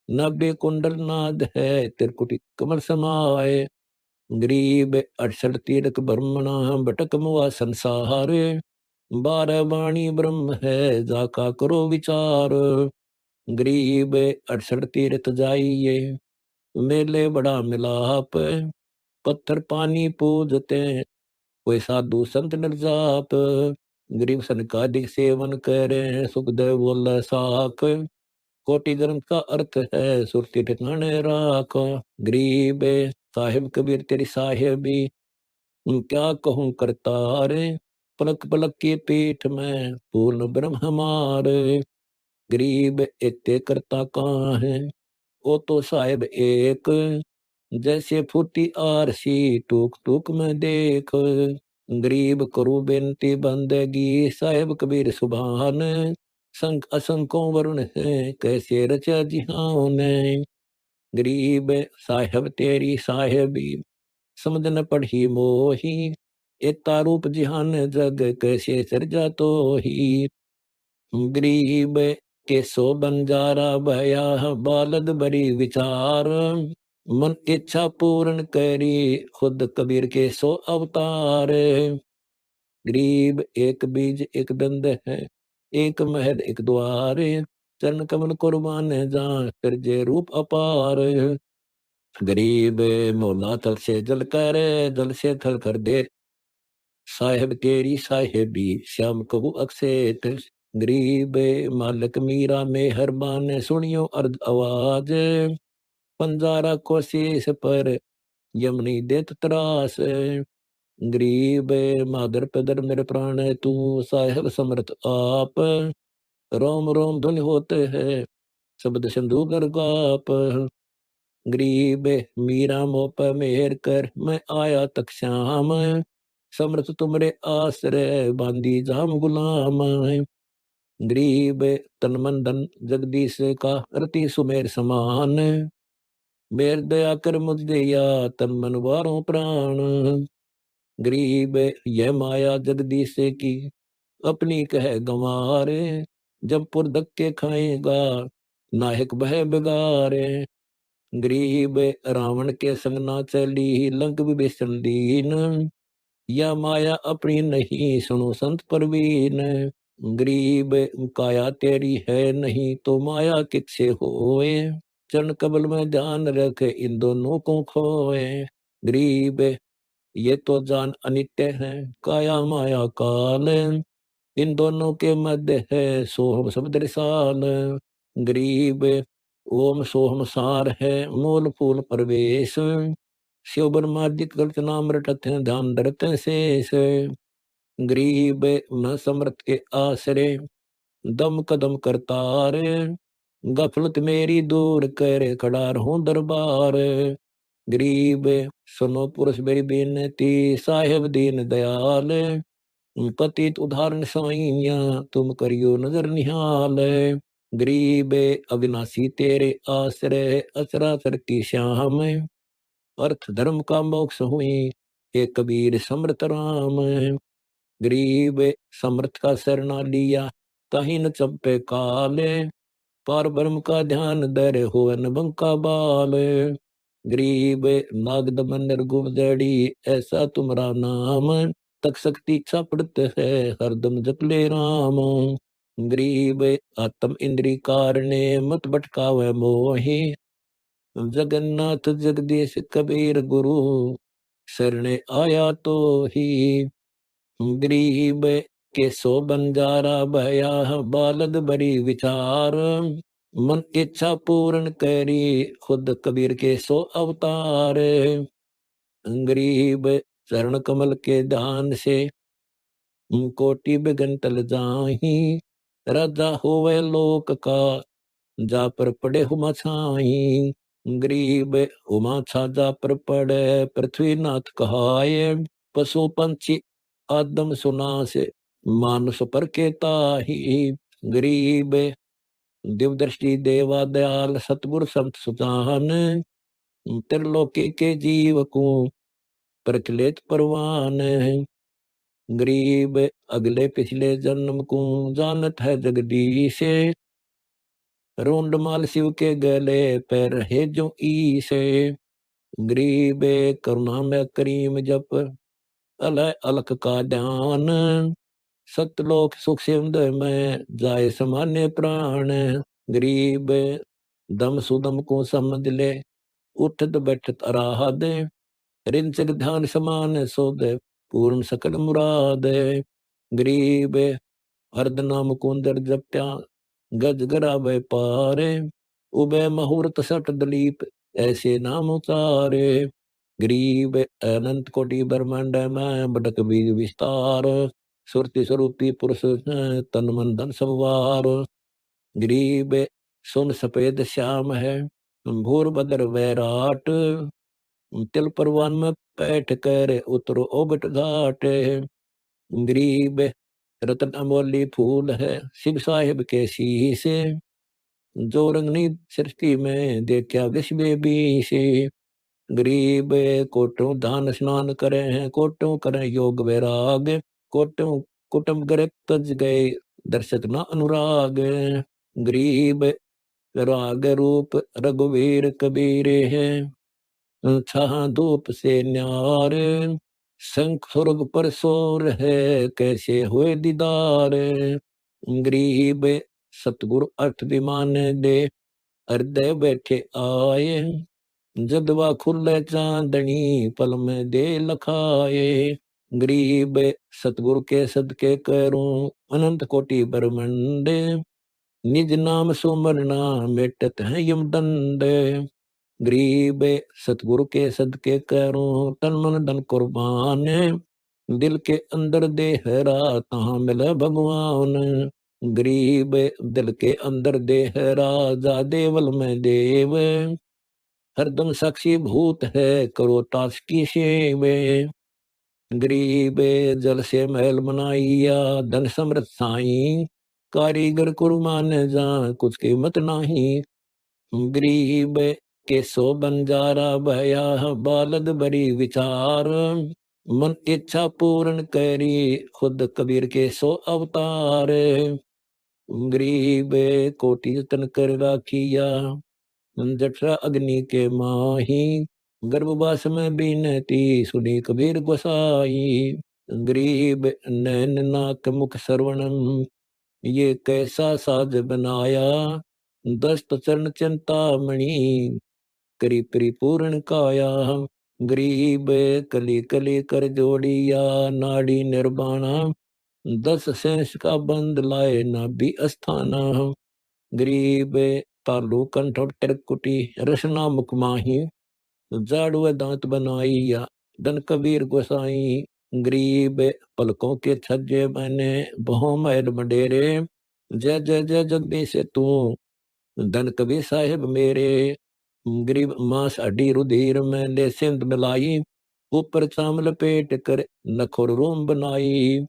नब्बे कुंडल नाद है, तिरकुटी कमल समाए। गरीब 68 तीरथ ब्रह्मणा, भटक मुआ संसार। बारह वाणी ब्रह्म है जाका करो विचार। गरीब 68 तीर्थ जाइए मेले बड़ा मिलाप। पत्थर पानी पूजते कोई साधु संत निर्जाप। गरीब सनकादिक सेवन करे सुखदेव बोले साख। कोटि जन्म का अर्थ है सुरती ठिकाने राख। गरीब साहिब कबीर तेरी साहिबी क्या कहूँ करतारे। पलक पलक की पीठ में पूर्ण ब्रह्म हमारे। गरीब इत्ते करता कहाँ है वो तो साहिब एक। जैसे फूटी आरसी टूक टूक में देख। गरीब करूं बेनती बंदगी साहिब कबीर सुभान। संख असंख्यों वरुण है कैसे रचा जिहान। गरीब साहिब तेरी साहिबी समझ न पढ़ी मोही। एता रूप जिहान जग कैसे सर्जा तो ही। गरीब के सो बंजारा भया बालद बड़ी विचार। मन इच्छा पूर्ण करी खुद कबीर के सो अवतार। गरीब एक बीज एक दंड है एक महल एक द्वार। चरण कमल कुर्बान जा फिर जे रूप अपार। गरीब मोला थल से जल कर जल से थल कर दे साहेब तेरी साहेबी श्याम कबू अक्षेत। गरीब मालिक मीरा मेहरबान सुनियो अर्ध आवाज। पंजारा को शीश पर यमनी देत त्रास। गरीब मादर पदर मेरे प्राण तू साहेब समर्थ आप। रोम रोम धुन होते हैं शब्द सिंधु गाप। गरीब मीरा मोह पर मेहर कर मैं आया तक श्याम। समर्थ तुमरे आश्रय बांधी जाम गुलाम। गरीब तन मन धन जगदीश का रति सुमेर समान। मेर दया कर मुझ दिया तन मन वारों प्राण। गरीब यह माया जगदीश की अपनी कह गंवारे। जब पुर धक्के खाएगा नायक बह बिगारे। गरीब रावण के संग ना चली लंक विभीषण दीन। या माया अपनी नहीं सुनो संत परवीन। गरीब काया तेरी है नहीं तो माया किससे होए। चरण कबल में ध्यान रख इन दोनों को खोए। गरीब ये तो जान अनित्य है काया माया काल। इन दोनों के मध्य है सोहम शब्द रिसाल। गरीब ओम सोहम सार है मूल फूल प्रवेश। शिव ब्रह्मादि कल्प नाम रटत हैं ध्यान धरत हैं शेष। गरीब न समर्थ के आसरे दम कदम करतार। गफलत मेरी दूर कर खड़ा रहूं दरबार। गरीब सुनो पुरुष मेरी बेनती साहेब दीन दयाल। पतित उदाहरण साइया तुम करियो नजर निहाल। गरीब अविनाशी तेरे आश्रय अचराचर की श्याम। अर्थ धर्म का मोक्ष हुई हे कबीर समर्थ राम। गरीब समर्थ का शरणा लिया ताहि न चंपे काले। पार ब्रह्म का ध्यान दर हुवन बंका बाल। गरीब नाग दमन निर्गुण जड़ी ऐसा तुम्हारा नाम। तक शक्ति इच्छा पड़त है हरदम जपले राम। गरीब आत्म इंद्री कारणे मत भटकावे मोहि। जगन्नाथ जगदीश कबीर गुरु शरणे आया तो ही। गरीब के सो बंजारा भया बालद बड़ी विचार। मन इच्छा पूर्ण करी खुद कबीर के सो अवतार। गरीब चरण कमल के दान से कोटि बिघन टल जाही। राजा होवे लोक का जा पर पड़े हुमा छाई। गरीब हुमा छा जा पर पड़े पृथ्वीनाथ कहाए। पशु पंछी आदम सुना से मानुष पर के ताही। गरीब दिव दृष्टि देवा दयाल सतगुर संत सुजान। त्रिलोकी के जीव को प्रचलित परवान। गरीब अगले पिछले जन्म को जानत है जगदीश। रोंडमाल शिव के गले पैर है जो ईसे। गरीब करुणा में करीम जप अलय अलख का ध्यान। सतलोक सुख सिंध में जाए समान्य प्राण। गरीब दम सुदम को समझ ले, उठत बैठत आराध। रिंचक ध्यान समान सोद, पूर्ण सकल मुराद। गरीब अर्ध नाम कुंदर जप्त्या, गज गरावे पारे। उबे मुहूर्त सट दलीप, ऐसे नाम उतारे। गरीब अनंत कोटि ब्रह्मांड में बड़क बीज विस्तार। सुरति स्वरूपी पुरुष तन मन धन संवार। गरीब सुन सफेद श्याम है, भूर बदर वैराट। तिल परवान में बैठ कर उतरो ओबट घाट। गरीब रतन अमोली फूल है, शिव साहिब के शीश। जो रंगनी सृष्टि में देखा विश्व बीसे। गरीब कोटों दान स्नान करे हैं, कोटों करें योग वैराग। कोटों कुटुंब गरे तज गए, दर्शक न अनुराग। गरीब राग रूप रघुवीर कबीर है, छहा धूप से न्यार। शंख स्वर्ग पर सोर है, कैसे हुए दीदार। गरीब सतगुरु अर्थ विमान दे, हृदय बैठे आए। जदवा खुले चांदनी, पल में दे लखाए। गरीब सतगुरु के सदके करूं, अनंत कोटि ब्रह्मंड। निज नाम सुमरना, मेटत है यम दंड। गरीब सतगुरु के सदके करूं, तन मन धन कुर्बान। दिल के अंदर देहरा, तहाँ मिले भगवान। गरीब दिल के अंदर देहरा, जा देवल में देव। हरदम साक्षी भूत है, करो ताश की सेवे। गरीब जल से महल बनाइया, धन समृत साई। कारीगर कुर्बान जा, कुछ कीमत नाही। गरीब के सो बंजारा भया, बालद बड़ी विचार। मन इच्छा पूर्ण करी, खुद कबीर के सो अवतार। गरीब कोटि जतन कर राखिया, जठरा अग्नि के माही। गर्भवास में बीनती, सुनी कबीर गोसाई। गरीब नैन नाक मुख श्रवणम, ये कैसा साज बनाया। दस्त चरण चिंतामणि, करी परिपूर्ण काया। गरीब कली कली कर जोड़िया, नाड़ी निर्वाणा। 10 शेष का बंद लाए, नाभि अस्थाना। गरीब तालु कंठ टिरकुटी, रसना मुख माही। जाड़ुए दांत बनाइया, धन कबीर गोसाई। गरीब पलकों के छज्जे बने, बहु महल मडेरे। जय जय जय जगदीश तू, धन कबीर साहिब मेरे। गरीब मांस हड्डी रुधिर में ले सिंध मिलाई। ऊपर चाम लपेट कर नखोर रोम बनाई।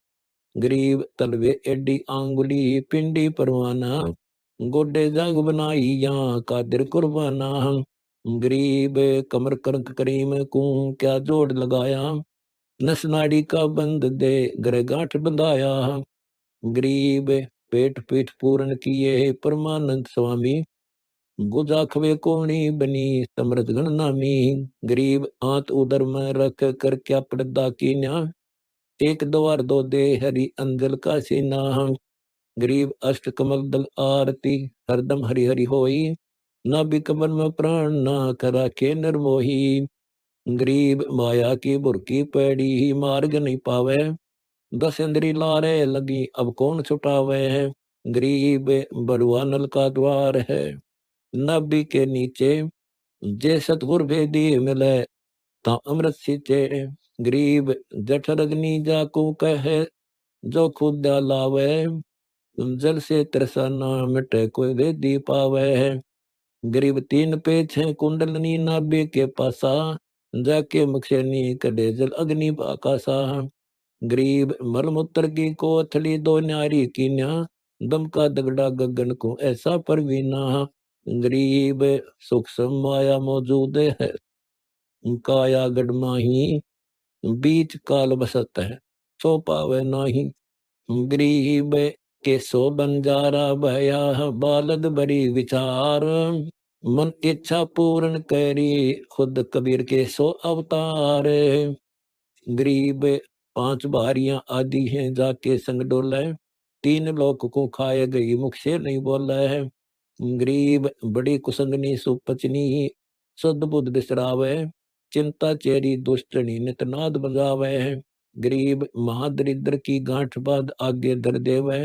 गरीब तलवे एडी आंगुली, पिंडी परवाना। गोडे जाग बनाई, यहाँ कादिर कुर्बाना। गरीब कमर करक करीम को, क्या जोड़ लगाया। नस नाड़ी का बंद दे, ग्रह गांठ बंधाया। गरीब पेट पीठ पूर्ण किए, परमानंद स्वामी। गुजा खवे कोणी बनी, समृद्ध गण नामी। गरीब आंत उदर में रख कर, क्या पर्दा कीन्या। एक द्वार दो दे, हरि अंजल का सीना। गरीब अष्ट कमल दल आरती, हरदम हरि हरि होई। नाभि कमल में प्राण, ना करा के निर्मोही। गरीब माया की बुरकी पैड़ी, मार्ग नहीं पावे। 10 इंद्री लारे लगी, अब कौन छुटावे। गरीब बरुआ नल का द्वार है, नाभि के नीचे। जे सतगुर भेदी मिले, ता अमृत सींचे। गरीब जठर अग्नि जाको कहे, जो खुद लावे। जल से तरसा ना मिटे, कोई वेदी पावे। गरीब 3 पेच है, कुंडलनी नाभि के पासा। जाके मुखनी कड़े जल अग्नि आकाशा। गरीब मलमूत्र की कोथली, 2 न्यारी कीन्या। दम का दगड़ा गगन को, ऐसा परवीना। गरीब सुख माया मौजूद है, काया गढ़ माही। बीच काल बसत है, सो पावे नाही। गरीब के सो बंजारा भया, बालद बड़ी विचार। मन इच्छा पूर्ण करी, खुद कबीर के सो अवतार। गरीब 5 बारियां आदि हैं जाके संग डोला है। 3 लोक को खाए गई मुख से नहीं बोला है। गरीब बड़ी कुसंगनी सुपचनी सद बुद्ध बिसरावे। चिंता चेरी दुष्टनी नित नाद बजावे है। गरीब महादरिद्र की गांठ बाद आगे धर देवे।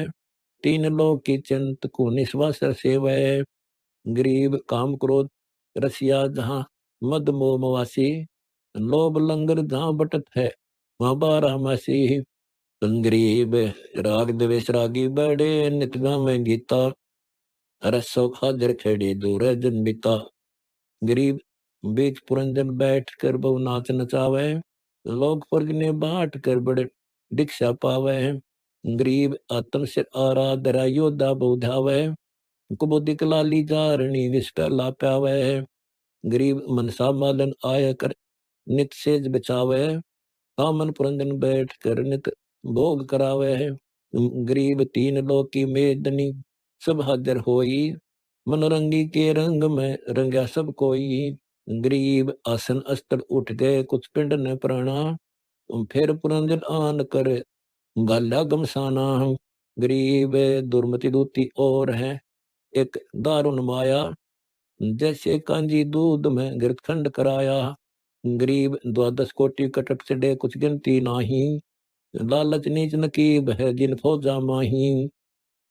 3 लोक की चिंत को निस्वास सेवे। गरीब काम क्रोध रसिया जहाँ मद मोह मवासी। लोभ लंगर जहाँ बटत है वहाँ बारह मासी। गरीब राग द्वेष रागी बड़े नित गावे गीता। रसो हाजर खेड़ी दूर जन बिता। गरीब बीच पुरंजन बैठ कर बहु नाच नचावे। लोग फर्ज ने बाट कर बड़े दीक्षा पावे। गरीब आत्म सिर आराधरा योद्धा बोधावे। कुबुदिक लाली जारणी विष पहला प्यावे। गरीब मनसा मालन आय कर नित सेज बचावे। कामन पुरंजन बैठ कर नित भोग करावे। गरीब 3 लोक की मेदनी सब हाजर होई। मनोरंगी के रंग में रंगा सब कोई। गरीब आसन अस्त्र उठ गए कुछ पिंड न प्राणा। फिर पुरंजन आन कर गाला गमसाना। गरीब दुर्मति दूती और है एक दारुण माया। जैसे कांजी दूध में गिरखंड कराया। गरीब 12 कोटि कटक चढ़े कुछ गिनती नाही। लालच नीच नकीब है जिन फौजा माही।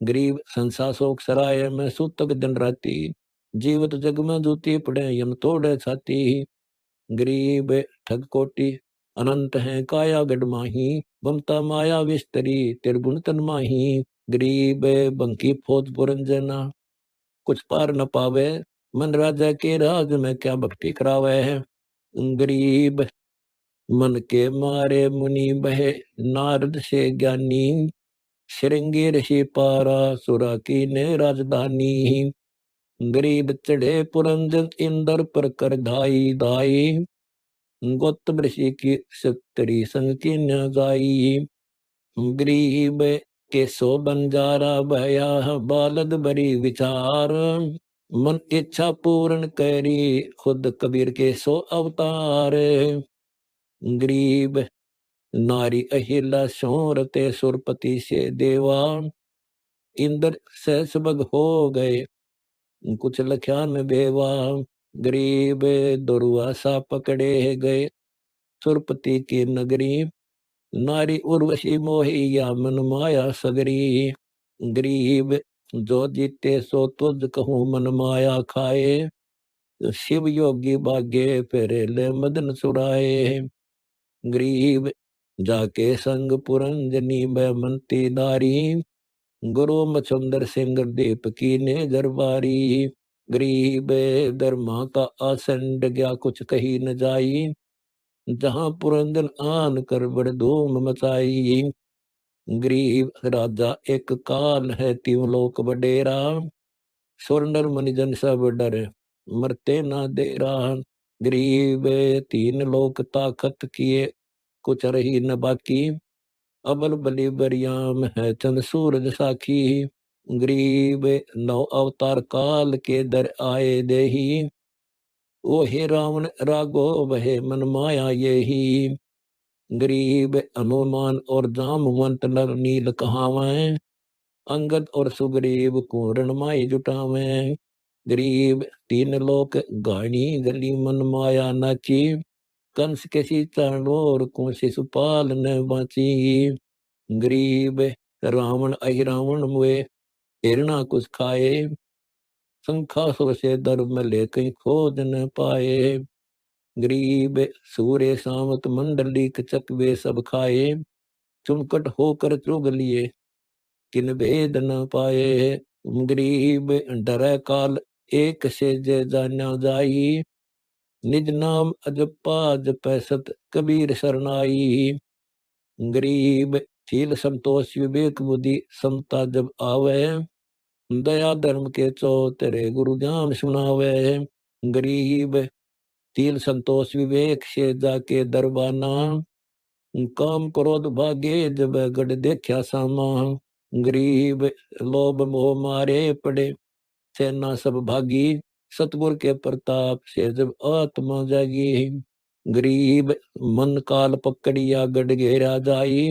गरीब संसा शोक सराय में सूतक दिन राती। जीवत जग में जूती पड़े यम तोड़े छाती। गरीब ठग कोटि अनंत है काया गढ़ माही। ममता माया विस्तरी तिरगुण तन माही। गरीब बंकी फौज पुरंजना कुछ पार न पावे। मन राजा के राज में क्या भक्ति करावे है। गरीब मन के मारे मुनि बहे नारद से ज्ञानी। श्रृंगी ऋषि पारा सुरा की ने राजधानी। गरीब चढ़े पुरंजन इंदर पर कर धाई धाई। गौतम ऋषि की सत्तरी संग की न गाई। गरीब के सो बंजारा भया बालद बरी विचार। मन इच्छा पूर्ण करी खुद कबीर के सो अवतार। गरीब नारी अहिला सोरते सुरपति से देवा। इंद्र से सबग हो गए कुछ लख्या में बेवा। गरीब दुर्वा सा पकड़े गए सुरपति की नगरी। नारी उर्वशी मोही या मन माया सगरी। गरीब जो जीते सो तुझ कहूँ मन माया खाए। शिव योगी भाग्य फेरे ले मदन चुराए। गरीब जाके संग पुरंजनी मंती दारी। गुरु मचंदर सिंह दीप की ने दरबारी। गरीब धर्मा का आसन गया कुछ कही न जाई। जहां पुरंदर आन कर बड़ धूम मचाई। गरीब राजा एक काल है तीन लोक बडेरा। सुरनर मनिजन सब डर मरते ना देरा। गरीब 3 लोक ताकत किए कुछ रही न बाकी। अबल बलि बरियाम है चंद सूरज साखी। गरीब 9 अवतार काल के दर आए देही। ओ हे रावण रागो वहे मन माया ये ही। गरीब हनुमान और जामवंत नर नील कहावे। अंगद और सुग्रीव को रणमाई जुटावे। गरीब 3 लोक गाणी गली मन माया नाची। कंस के चाणोर को शिशुपाल न बाची। गरीब रावण अहिरावण मुए हिरणा कुछ खाए। शंखासुर से धर्म ले कहीं खोज न पाए। गरीब सूर्य सामत मंडली चकवे सब खाए। चुमकट होकर चुग लिए किन भेद न पाए। गरीब डरे काल एक से जे जाना जाई। निज नाम अजपा जपै सत कबीर शरणाई। गरीब शील संतोष विवेक बुद्धि समता जब आवे। दया धर्म के चौ तेरे गुरु ज्ञान सुनावे। गरीब शील संतोष विवेक से जाके दरबाना। काम क्रोध भागे जब गढ़ देखा सामा। गरीब लोभ मोह मारे पड़े सेना सब भागी। सतगुर के प्रताप से जब आत्मा जागी। गरीब मन काल पकड़िया गढ़ घेरा जाई,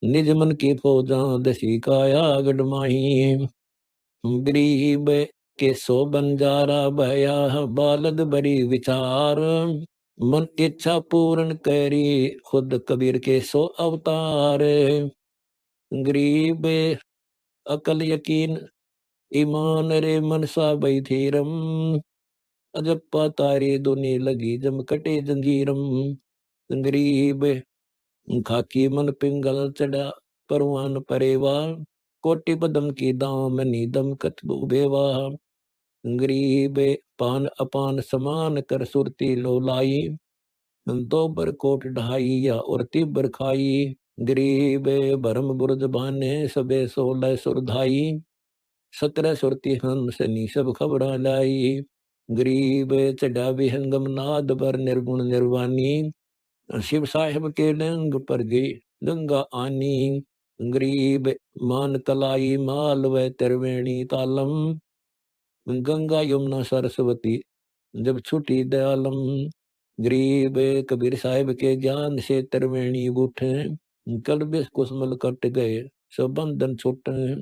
निज मन की फौजा दसी काया गढ़माई। गरीब के सो बंजारा भया बालद बरी विचार, मन इच्छा पूर्ण करी खुद कबीर के सो अवतार। गरीब अकल यकीन ईमान रे मनसा बैठीरम, अजप्पा तारे दुनी लगी जम कटे जंजीरम। गरीब खाकी मन पिंगल चढ़ा परवान परेवा, कोटि पदम की दाम नीदम कतबु बेवा। गरीब पान अपान समान कर सुरती लोलाई, दो बर कोट ढाई या और तिबर खाई। गरीब भरम बुरज बाने सबे सोलह सुरधाई, 17 सुरती हंसनी सब खबरा लाई। गरीब चढ़ा विहंगम नाद बर निर्गुण निर्वाणी, शिव साहिब के लंग पर गई गंगा आनी। गरीब मान कलाई माल व त्रिवेणी तालम, गंगा यमुना सरस्वती जब छुटी दयालम। गरीब कबीर साहिब के ज्ञान से त्रिवेणी उठे, कलबे कुसमल कट गए सब बंधन छूटे।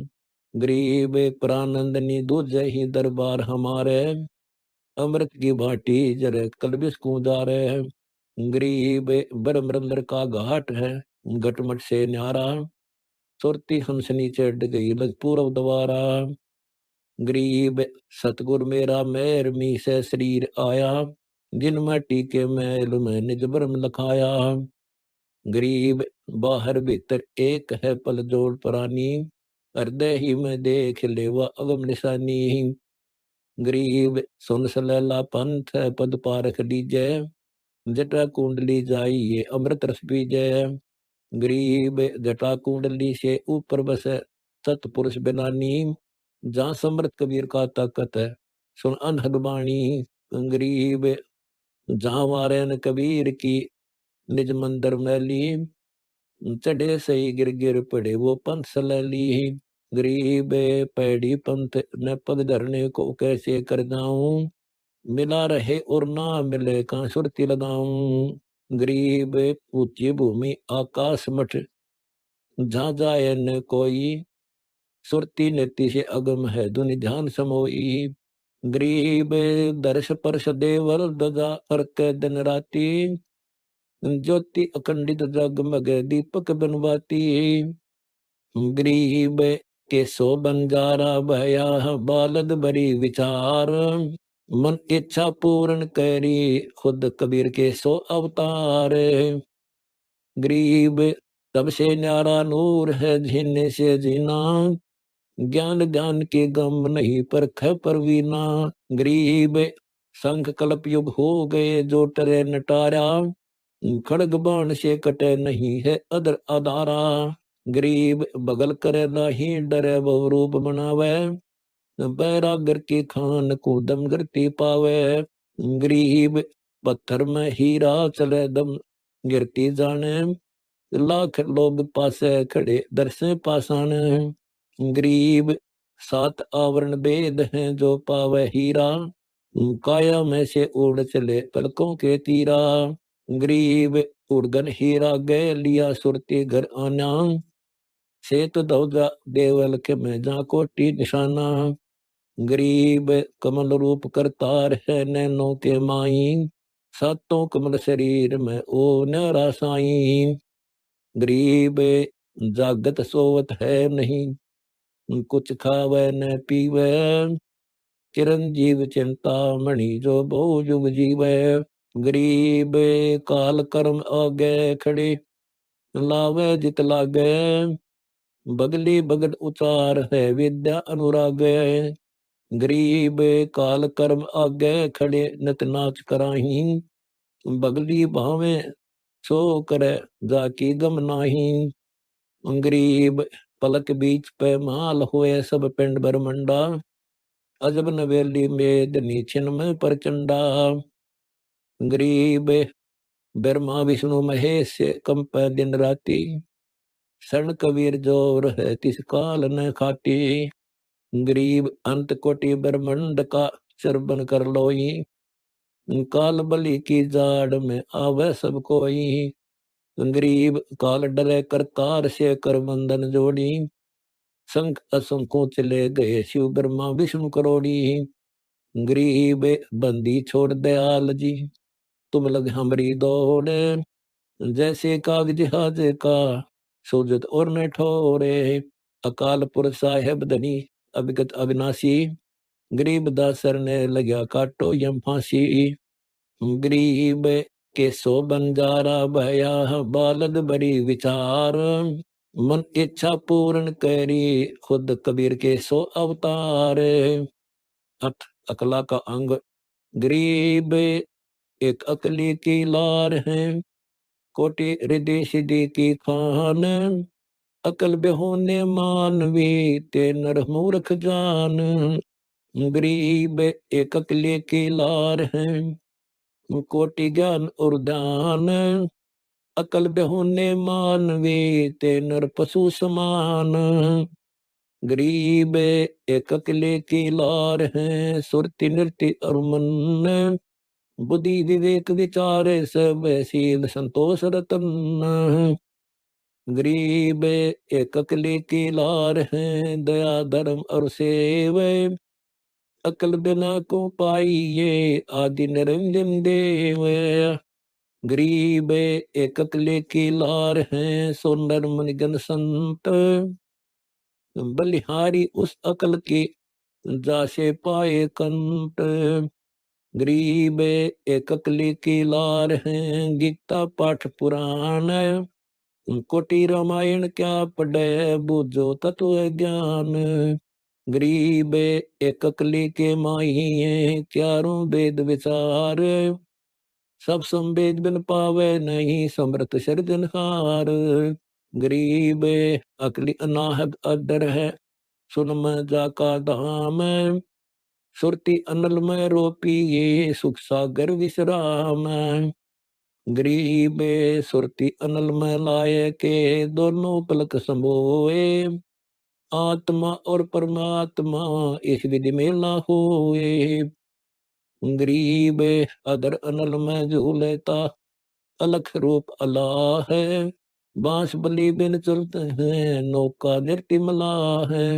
गरीब प्रानंदनी दूजे ही दरबार हमारे, अमृत की भाटी जरे कलबिस कूदारे। गरीब बरमरंदर का घाट है घटमट से न्यारा, सुरती हंसनी चढ़ गई लग पूर्व द्वारा। गरीब सतगुर मेरा मेहर मी से शरीर आया, जिन माटी के मैल में निज ब्रह्म लखाया। गरीब बाहर भीतर एक है पल जोड़ प्राणी, हृदय ही में देख लेवा अगम निशानी। गरीब सुन सलैला पंथ है पद पारख लीजय, जटा कुंडली जाइए अमृत रस पीजय। गरीब जटा कुंडली से ऊपर बस सतपुरुष बिनानी, जहाँ समर्थ कबीर का ताकत है सुन अनहद बाणी। गरीब जहाँ वारे न कबीर की निज मंदिर मैली, चढ़े सही गिर गिर पड़े वो पंथ सलैली। गरीब पैड़ी पंथ न पग धरने को कैसे कर जाऊं, मिला रहे और ना मिले कहाँ सुरती लगाऊं। गरीब ऊंची भूमि आकाश मठ, जहाँ जाए न कोई, सुरती नेति से अगम है दुनि ध्यान समोई। गरीब दर्श परश देवर दजा अर्क दिन राती, ज्योति अखंडित जगमग दीपक बनवाती। गरीब के सो बंजारा भया बालद बरी विचार, मन इच्छा पूर्ण करी खुद कबीर के सो अवतार। गरीब तब से न्यारा नूर है जीने से जीना, ज्ञान ज्ञान के गम नहीं परख परवीना। गरीब संख कल्प युग हो गए जो टरे नटारा, खड़ग बाण से कटे नहीं है अदर अदारा। गरीब बगल करे नाही डरे बहु रूप बनावे, बैरागर की खान को दम गिरती पावे। गरीब पत्थर में हीरा चले दम गिरती जाने, लाख लोग पासे खड़े दरसे पासान। गरीब 7 आवरण वेद हैं जो पावे हीरा, काया में से उड़ चले पलकों के तीरा। गरीब उड़गन हीरा गए लिया सुरती घर आना, सेत दौजा देवल के में जा कोटि निशाना। गरीब कमल रूप करतार है नैनों के माई, सातों कमल शरीर में ओ न्यारा साई। गरीब जागत सोवत है नहीं, कुछ खावे न पीवे, चिरंजीव चिंता मणि जो बहु युग जीवे। गरीब काल कर्म आगे खड़े, लावे जित लागे, बगली बगल उचार है विद्या अनुराग। गरीब काल कर्म आगे खड़े नत नाच कराही, बगली भावे सो करे जाकी गम नाही। गरीब पलक बीच पे माल होए सब पिंड बरमंडा, अजब नवेली मेदनी छिन में प्रचंडा। गरीब ब्रह्मा विष्णु महेश कंप दिन राती, शरण कबीर जोर है तिस काल न खाटी। गरीब अंत कोटि ब्रह्मंड का चरबन कर लोई, काल बलि की जाड़ में आवे सब कोई, गरीब काल डरे करतार से कर बंधन जोड़ी, शंख असंखों चले गए शिव ब्रह्मा विष्णु करोड़ी, गरीब बंदी छोड़ दयाल जी, तुम लग हमारी दौड़, जैसे कागज जहाज का सोजत और न ठोरे, अकाल पुरख साहेब धनी अभिगत अविनाशी, गरीब दासर ने लगा काटो यम फांसी, गरीब के सो बंजारा भया बालद बड़ी विचार, मन इच्छा पूर्ण करी खुद कबीर के सो अवतार, अठ अकला का अंग, गरीब एक अकली की लार है, कोटि हृदय सिद्धि की खान, अकल बेहोने मानवी ते नर मूर्ख जान, गरीब एक अकली की लार है, कोटि ज्ञान और दान, अकल बेहोने मानवी ते नर पशु समान, गरीब एक अकले की लार है, सुरति नृत्य और मन, बुद्धि विवेक विचार सब शील संतोष रतन, गरीब एक अकले की लार है, दया धर्म और सेव, अकल बिना को पाइये आदि निरंजन देव, गरीब एक अकले की लार है, सुंदर मुनिगन संत, बलिहारी उस अकल की जासे पाए कंट, गरीब एक अकली की लार है, गीता पाठ पुराण, कोटि रामायण क्या पढ़े बूझो तत्व ज्ञान, गरीब एक अकली के माही चारों वेद विचार, सब संवेद बिन पावे नहीं समृत सृजनहार, गरीब अकली अनाहद अदर है, सुन में जाका धाम, सुरती अनल में रोपी ये सुख सागर विश्राम, गरीब सुरती अनल में लाए के दोनों पलक संभोए, आत्मा और परमात्मा इस विधि में ला होए, गरीब अदर अनल में झूलेता अलख रूप अल्लाह है, बांस बलि बिन चलते हैं नौका निर्तिमला है,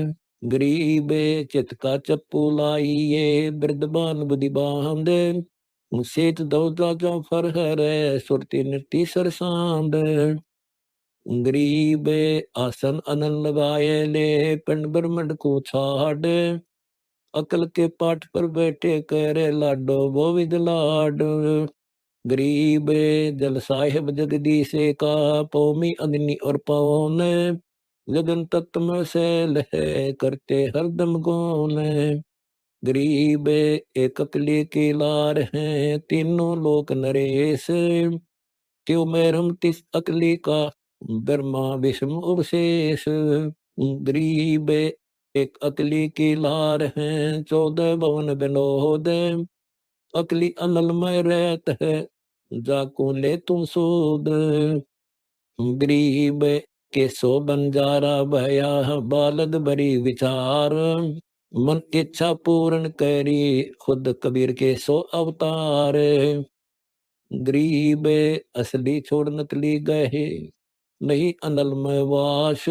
गरीब चित का चप्पू लाइये वृद्धबान बुद्धि बांधे, सेत दौदा जो फर है सुरती नृत्य सरसांद, गरीब आसन अनल लगाए ले पिंड ब्रह्मंड को छाड़, अकल के पाठ पर बैठे करे लाडो वो विद लाड, गरीब जल साहेब जगदीश का पौमी अग्नि और पवन, लगन तत्व में सैल है करते हरदम गौन, गरीब एक अकली की लार है तीनों लोक नरेश, क्यों मैं रमतिस अकली का ब्रह्मा विष्णु अवशेष, गरीब एक अकली की लार है 14 भवन विनोद, अकली अनल में रहत है जाको ले तुम सूद, गरीब के सो बंजारा भया बालद बड़ी विचार, मन इच्छा पूर्ण करी खुद कबीर के सो अवतार, गरीब असली छोड़ नकली गए नहीं अनल में वास,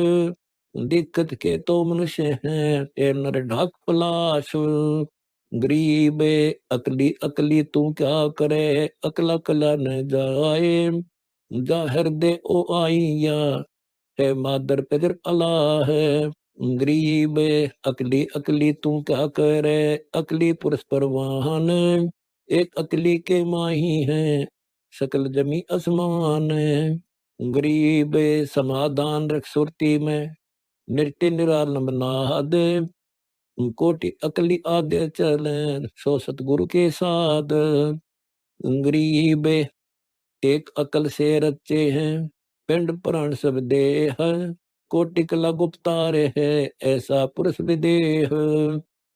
दिक्कत के तो मनुष्य हैं ते नर ढाक पलाश, गरीब अकली अकली तू क्या करे अकला कला न जाए, जा हृदय ओ आईया है मादर पितर अला है, गरीब अकली अकली तू क्या करे अकली पुरुष परवान, एक अकली के माही है सकल जमी आसमान, गरीब समाधान रख सुरती में नृत्य निरालम नाद, कोटि अकली आद्य चले सो सतगुरु के साथ, गरीब एक अकल से रचे हैं पिंड प्राण सब देह, कोटि कला गुप्तारे है ऐसा पुरुष विदेह,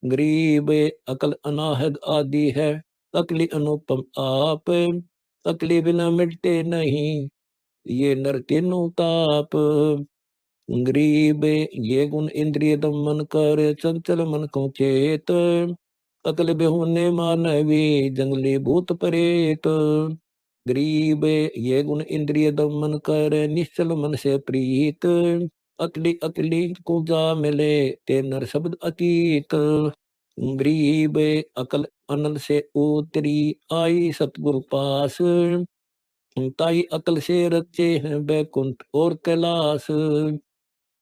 गरीब अकल अनाहद आदि है अकली अनुपम आप, अकली बिना मिटते नहीं ये नर तीनों ताप, गरीब ये गुण इंद्रिय दम मन कर चंचल मन को चेत, अकल बेहुने मानवी जंगली भूत प्रेत। गरीब ये गुण इंद्रिय दमन कर निश्चल मन से प्रीत। अकली अकली को जा मिले ते नर शब्द अतीत। गरीब अकल अनल से उतरी आई सतगुरु पास। ताई अकल से रचे हैं बैकुंठ और कैलाश।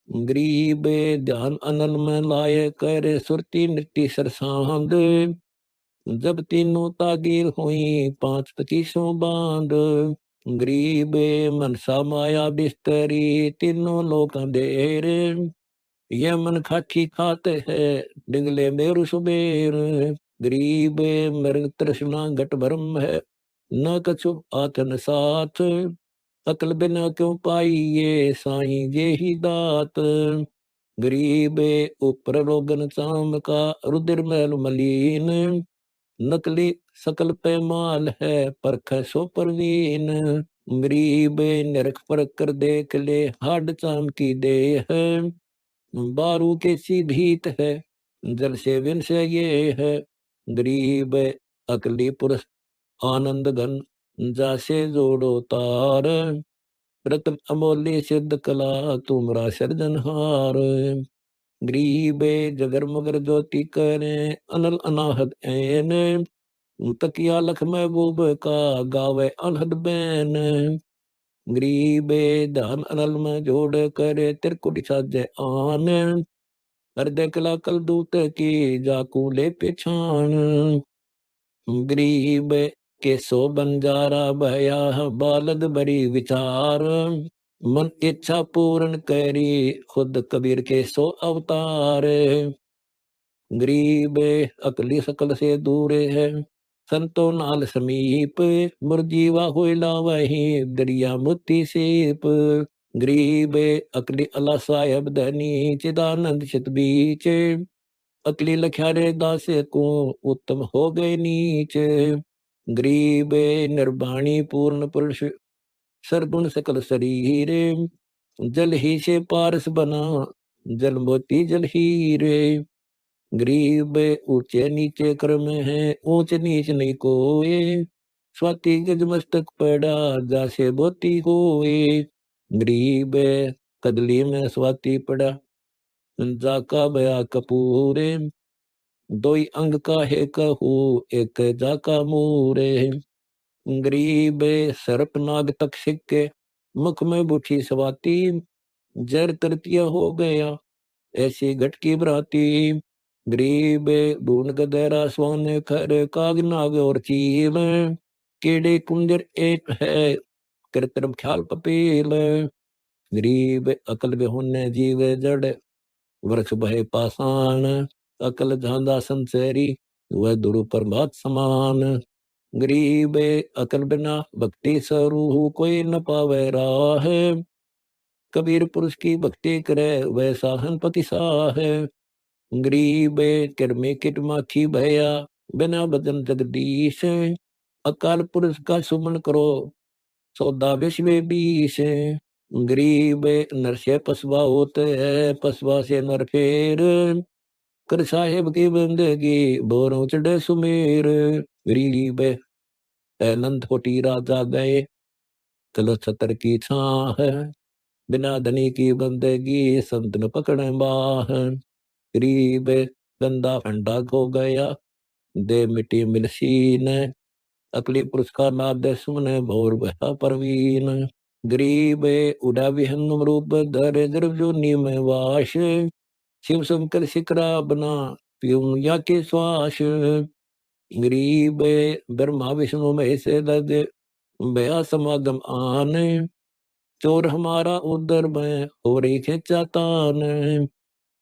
गरीब ध्यान अनल में लाए करे सुरती नृत्य सरसांद। जब तीनों तागीर हुई पांच पचीसों बांध। गरीब मनसा माया बिस्तरी तीनों लोक अंधेर। यह मन खाकी खाते है डिंगले मेरु सुबेर। गरीब मृग तृष्णा घट भरम है न कछु आतन साथ। अकल बिना क्यों पाई ये साईं ये ही दात। गरीब ऊपर रोगन चाम का रुद्र मैल मलीन। नकली सकल पैमाल है परख सो परवीन। गरीब नरक पर कर देख ले हाड चाम की दे है। बारू के सीधीत है जल से विन से ये है। गरीब अकली पुरुष आनंद घन जासे जोड़ो तार। रत्न अमोल्य सिद्ध कला तुमरा सर्जनहार। गरीब जगर मगर ज्योति करे अनल अनाहद ऐन। तकिया लख महबूब का गावे अनहद बैन। गरीब दान अनल में जोड़ करे तिरकुट साजे आन। हृदय कला कल दूत की जाकू ले पेछान। गरीब के सो बंजारा भया बालद बड़ी विचार। मन इच्छा पूर्ण करी खुद कबीर के सो अवतार। गरीब अकली सकल से दूर है संतो नाल समीप। मुरजीवा होइला वही दरिया मोती सेप। गरीब अकली अला साहेब धनी चिदानंद चित बीच। अकली लख्यारे दासे को उत्तम हो गए नीच। गरीब निर्वाणी पूर्ण पुरुष सरगुण सकल शरीर। जल ही से पारस बना जल मोती जल हीरे। गरीब ऊंचे नीचे क्रम है ऊंच नीच नहीं कोए। स्वाति गज मस्तक पड़ा जासे मोती होए। गरीब कदली में स्वाति पड़ा जाका बया कपूरे। दोई अंग का है कहू एक जाका मूरे। गरीब सर्प नाग तक सिक्के मुख में बुठी स्वाति। जर तृतीय हो गया ऐसी घटकी भ्राती। गरीब बून गदेरा स्वान खर काग नाग और चील। कीड़े कुंजर एक है कृत्रिम ख्याल पपील। गरीब अकल बेहुने जीव जड़ वृक्ष भय पाषाण। अकल झांदा संसेरी वह दुरु प्रभात समान। गरीब अकल बिना भक्ति स्वरूह कोई न पावे राह। कबीर पुरुष की भक्ति करे वह साहन पति साह। गरीब किरमे किट माखी भया बिना बदन जगदीश। अकाल पुरुष का सुमन करो सौदा विश्व बीस। गरीब नर से पसवा होते है पसवा से नर फेर। कर साहेब की बंदगी बोरों चढ़े सुमेर। गरीब नंद कोटी राजा गए चलो छतर की छाह। बिना धनी की बंदगी संत न पकड़े बाह। गरीब गंदा फंडा खो गया दे मिट्टी मिलसीन। अकली पुरुष का नाद सुने भोर बहा परवीन। गरीब उड़ा विहंग रूप धर द्रव जोनी में वाश। शिव शंकर शिकरा बना पीऊं या के श्वास। गरीब ब्रह्मा विष्णु महेश दद बया समागम आन। चोर हमारा उदर में हो रही खेचा तान।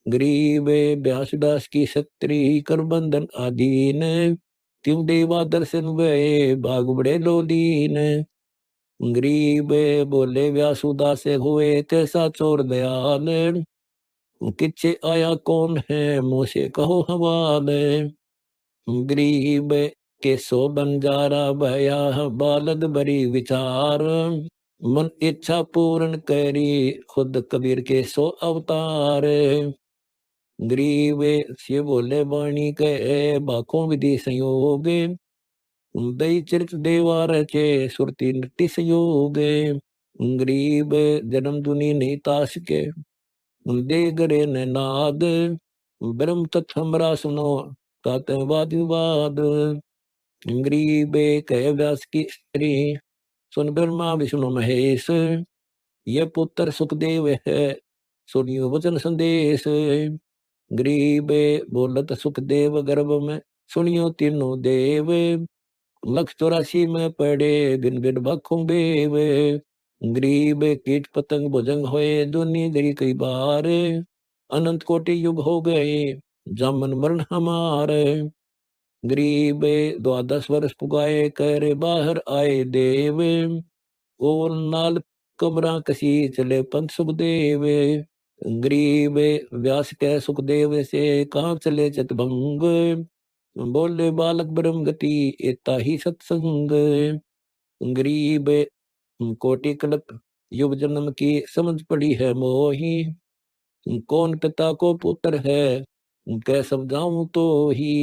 गरीब व्यास दास की छत्री कर बंधन आदीन। क्यों देवा दर्शन वे भाग बड़े लोलीन। गरीब बोले व्यासुदास हुए कैसा चोर दयाल। किच्छे आया कौन है मुँह से कहो हवाल। गरीब के सो बंजारा भया बालद बड़ी विचार। मन इच्छा पूर्ण करी खुद कबीर के सो अवतार। गरीबे से बोले वाणी के बाखों विधि संयोग दई चरित देवार चे सुरति नृत्य संयोग गरीब जन्म दुनी नहीं ताश के दे गरे न नाद ब्रह्म तत्व हमरा सुनो काते वाद विवाद गरीब कह व्यास की स्त्री सुन ब्रह्मा विष्णु महेश ये पुत्र सुखदेव है सुनियो वचन संदेश गरीब बोलत सुखदेव गर्भ में सुनियो तीनों देव लख 84 में पड़े बिन बिन बखों बेव गरीब कीट पतंग भुजंग होए दुनी दरी कई बार अनंत कोटि युग हो गए जामन मरण हमारे गरीब 12 वर्ष पुगाए कर बाहर आए देव और नाल कमरा कसी चले पंथ सुखदेव गरीब व्यास के सुखदेव से कहाँ चले चतभंग बोले बालक ब्रह्म गति एता ही सत्संग गरीब कोटि कल्प युग जन्म की समझ पड़ी है मोही कौन पिता को पुत्र है कै समझाऊं तो ही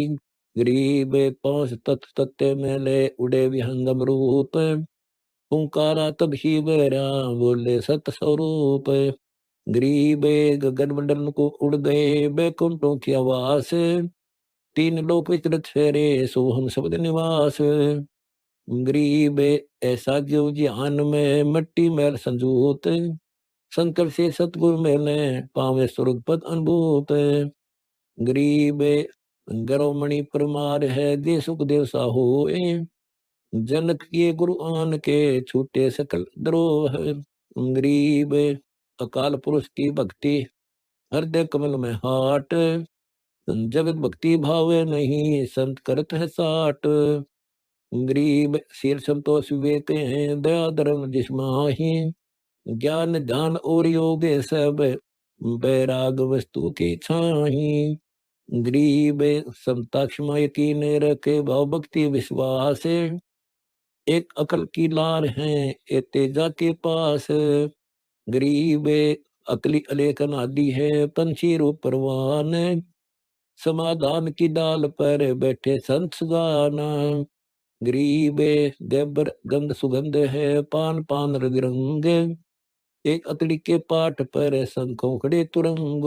गरीब 5 तत्व तत्व में ले उड़े विहंगम रूप ओंकारा तब ही बेरा बोले सत स्वरूप गरीब गगन मंडल को उड़ गए बैकुंठों की आवास 3 लोक विचरत फेरे सो हम शब्द निवास गरीब ऐसा जीव ज्ञान में मट्टी मैल संजूत शंकर से सतगुरु मैंने पावे स्वर्ग पद अनुभूत गरीब गरौमणि परमार है दे सुख देव साहो जनक किए गुरु आन के छूटे सकल द्रोह गरीब अकाल पुरुष की भक्ति हृदय कमल में हाट जगत भक्ति भावे नहीं संत करत है साट गरीब शील संतोष विवेक हैं दया धर्म जिसमाही ज्ञान ध्यान और योग सब बैराग वस्तु के छाही गरीब समता क्षमा यकीन रखे भाव भक्ति विश्वास एक अकल की लार है ए तेजा के पास गरीब अकली अलेखन आदि है पंछी रूप परवान समाधान की डाल पर बैठे संत सुगाना गरीब गैबर गंध सुगंध है पान पान रंग रंग एक अतड़ी के पाठ पर शंखों खड़े तुरंग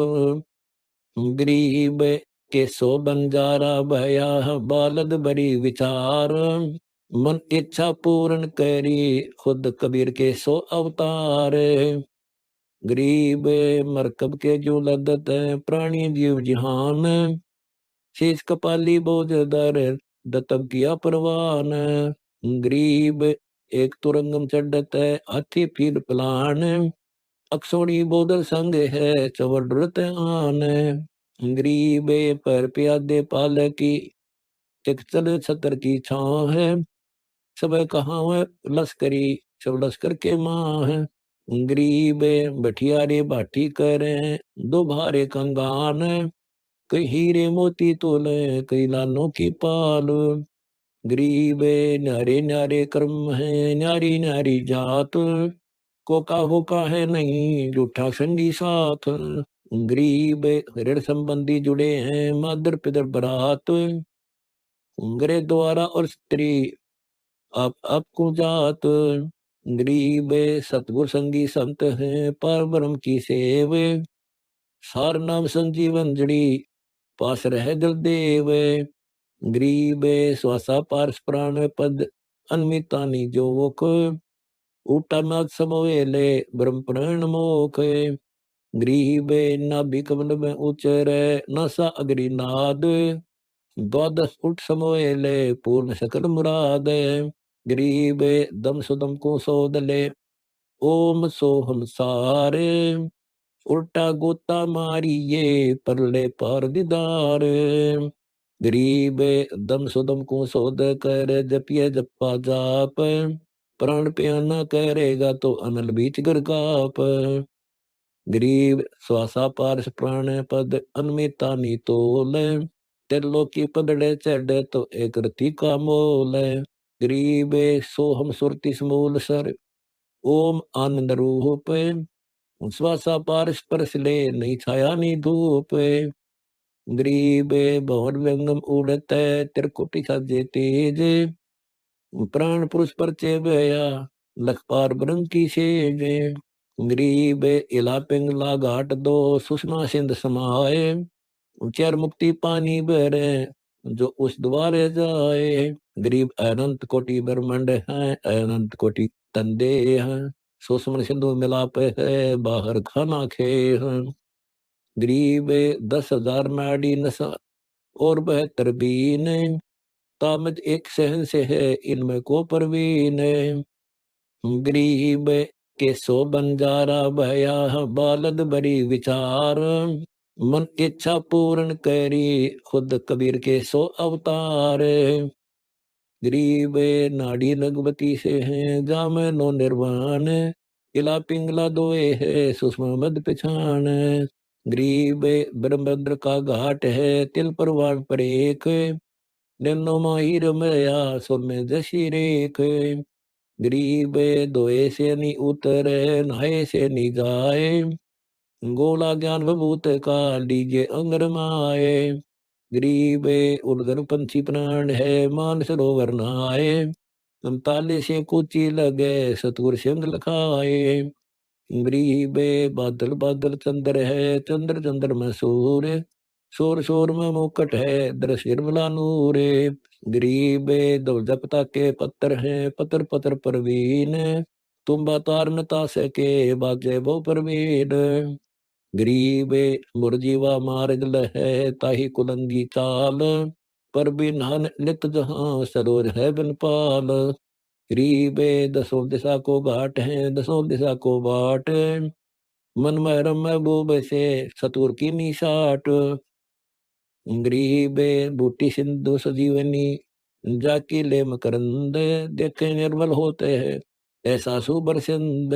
गरीब के सो बंजारा भया बालद बड़ी विचार मन इच्छा पूर्ण करी खुद कबीर के सो अवतार गरीब मरकब के जो लदत प्राणी जीव जिहान शेष कपाली बोझ दर दतब किया परवान गरीब एक तुरंगम चढ़त हाथी पीर पलान अक्षोणी बोधल संग है चवर डरत आन गरीब पर प्यादे पाल की टिक चल छतर की छां है सब कहाँ है लश्करी सब लश्कर के माँ है गरीब बठियारे बाटी करे दो भारे कंगान कई हीरे मोती तोले कई लालों की पाल गरीब न्यारे न्यारे कर्म है न्यारी न्यारी जात कोका होका है नहीं जूठा संगी साथ गरीब ऋण संबंधी जुड़े हैं मादर पितर बरात गरे द्वारा और स्त्री आपको जात गरीब सतगुर संगी संत हैं पर ब्रह्म की सेव सार नाम संजीवन जड़ी पास रह दिल देव गरीब श्वासा पारस प्राण पद अनमितानी जोक ऊटा नाथ समोले ब्रह्म प्राण मोख गरीब नाभि कमल में उचर नसा अग्रि नाद द्वादश उठ समोले पूर्ण सकल मुराद गरीब दम सुदम को सोदले ओम सोहम सारे उल्टा गोता मारिए परले पार दीदार गरीब दम सुदम को सोद कर जपिए जपा जाप प्राण प्याना करेगा तो अनल बीच गरगाप गरीब श्वासा पारस प्राण पद अनमितानी तोल त्रिलोकी पदड़े चढ़े तो एक रति का मोल गरीब सोहम सुरति समूल सर ओम आनंद रूप श्वासा पारस परस ले नहीं छाया नहीं धूप गरीबे भवन व्यंगम उड़त त्रिकुटी साजे तेज, प्राण पुरुष परचे भया लख पार ब्रह्म की सेज। गरीब इला पिंगला घाट दो सुषमा सिंध समाए, चर मुक्ति पानी भरे जो उस द्वारे जाए। गरीब अनंत कोटि ब्रह्मांड है, अनंत कोटि तंदे हैं, सुषमा सिंधु मिलाप है बाहर खाना खे हैं। गरीब 10,000 मैडी नशा और 72 बीन, तामज एक सहन से है इनमें को परवीन। गरीब के सो बंजारा भया बालद बड़ी विचार, मन इच्छा पूर्ण करी खुद कबीर के सो अवतार। गरीब नाड़ी नगवती से हैं जाम नो निर्वाण, इला पिंगला दोए है सुषमा मद पिछाण। गरीब ब्रह्मभद्र का घाट है तिल परवान पर एक, निन्नो माही रमया सुर में जशी रेख। गरीब दोए से नी उतरे नहाए से नी जाए, गोला ज्ञान विभूत का लीजे अंगर माए। गरीब उर्धन पंछी प्राण है मान सरोवर नहाए, ताले से कुची लगे सतगुर सिंह लखाए। गरीब बादल बादल चंद्र है चंद्र चंद्र में सूर्य, शोर शोर में मुकट है दृश्य निर्मला नूर। गरीब दो जपता के पत्थर हैं पत्थर पत्थर परवीन, तुम बतार न सके बाजे वो परवीन। गरीब मुरजीवा मार्ग है ताही कुलंगी चाल, पर बिन नित जहाँ सरोज है बिन पाल। गरीब दसों दिशा को घाट है दसों दिशा को बाट, मन में रम महबूब से सतुर की निशाट। गरीब बूटी सिंधु सजीवनी, जाकी ले मकरंद, देखे निर्मल होते हैं ऐसा सुबर सिंध।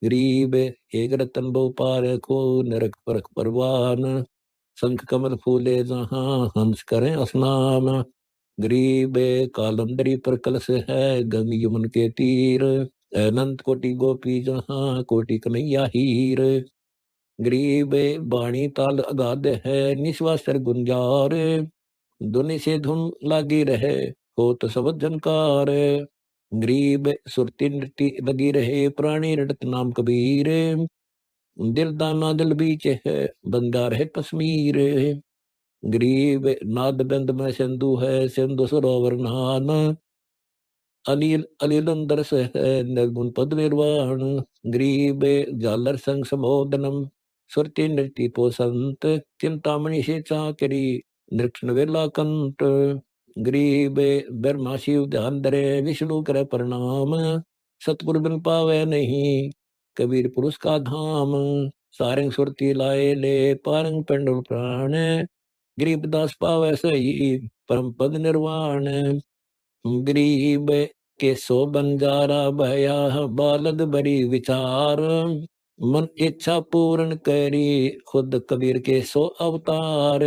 गरीब एक रतन बहुपार को नरक परख परवान, शंख कमल फूले जहाँ हंस करें स्नान। गरीब कालंदरी पर कलश है गंग यमुन के तीर, अनंत कोटि गोपी जहाँ कोटि कन्हैया हीर। गरीब बाणी ताल अगाध है निस्वासर गुंजार, धुनि से धुन लागी रहे हो तो सबद झनकार। गरीब सुरती नृत्य लगी रहे प्राणी रटत नाम कबीर, दिल दाना दिल बीच है बंदा रहे कश्मीर। गरीब नाद बंद में सिंधु है सिंधु सरोवर नान, अनिल अनिल अंदर से है निर्गुण पद निर्वाण। गरीब जालर संग समोदनम, सुरती नृत्य पोसंत, चिंतामणि से चाकरी नृक्षण वेला कंठ। गरीब ब्रह्मा शिव ध्यान धरे विष्णु करे प्रणाम, सतगुरु बिन पावे नहीं कबीर पुरुष का धाम। सारंग सुरती लाए ले पारंग पेंडुल प्राण, गरीबदास पावे सही परम पद निर्वाण। गरीब के सो बंजारा भया बालद बड़ी विचार, मन इच्छा पूर्ण करी खुद कबीर के सो अवतार।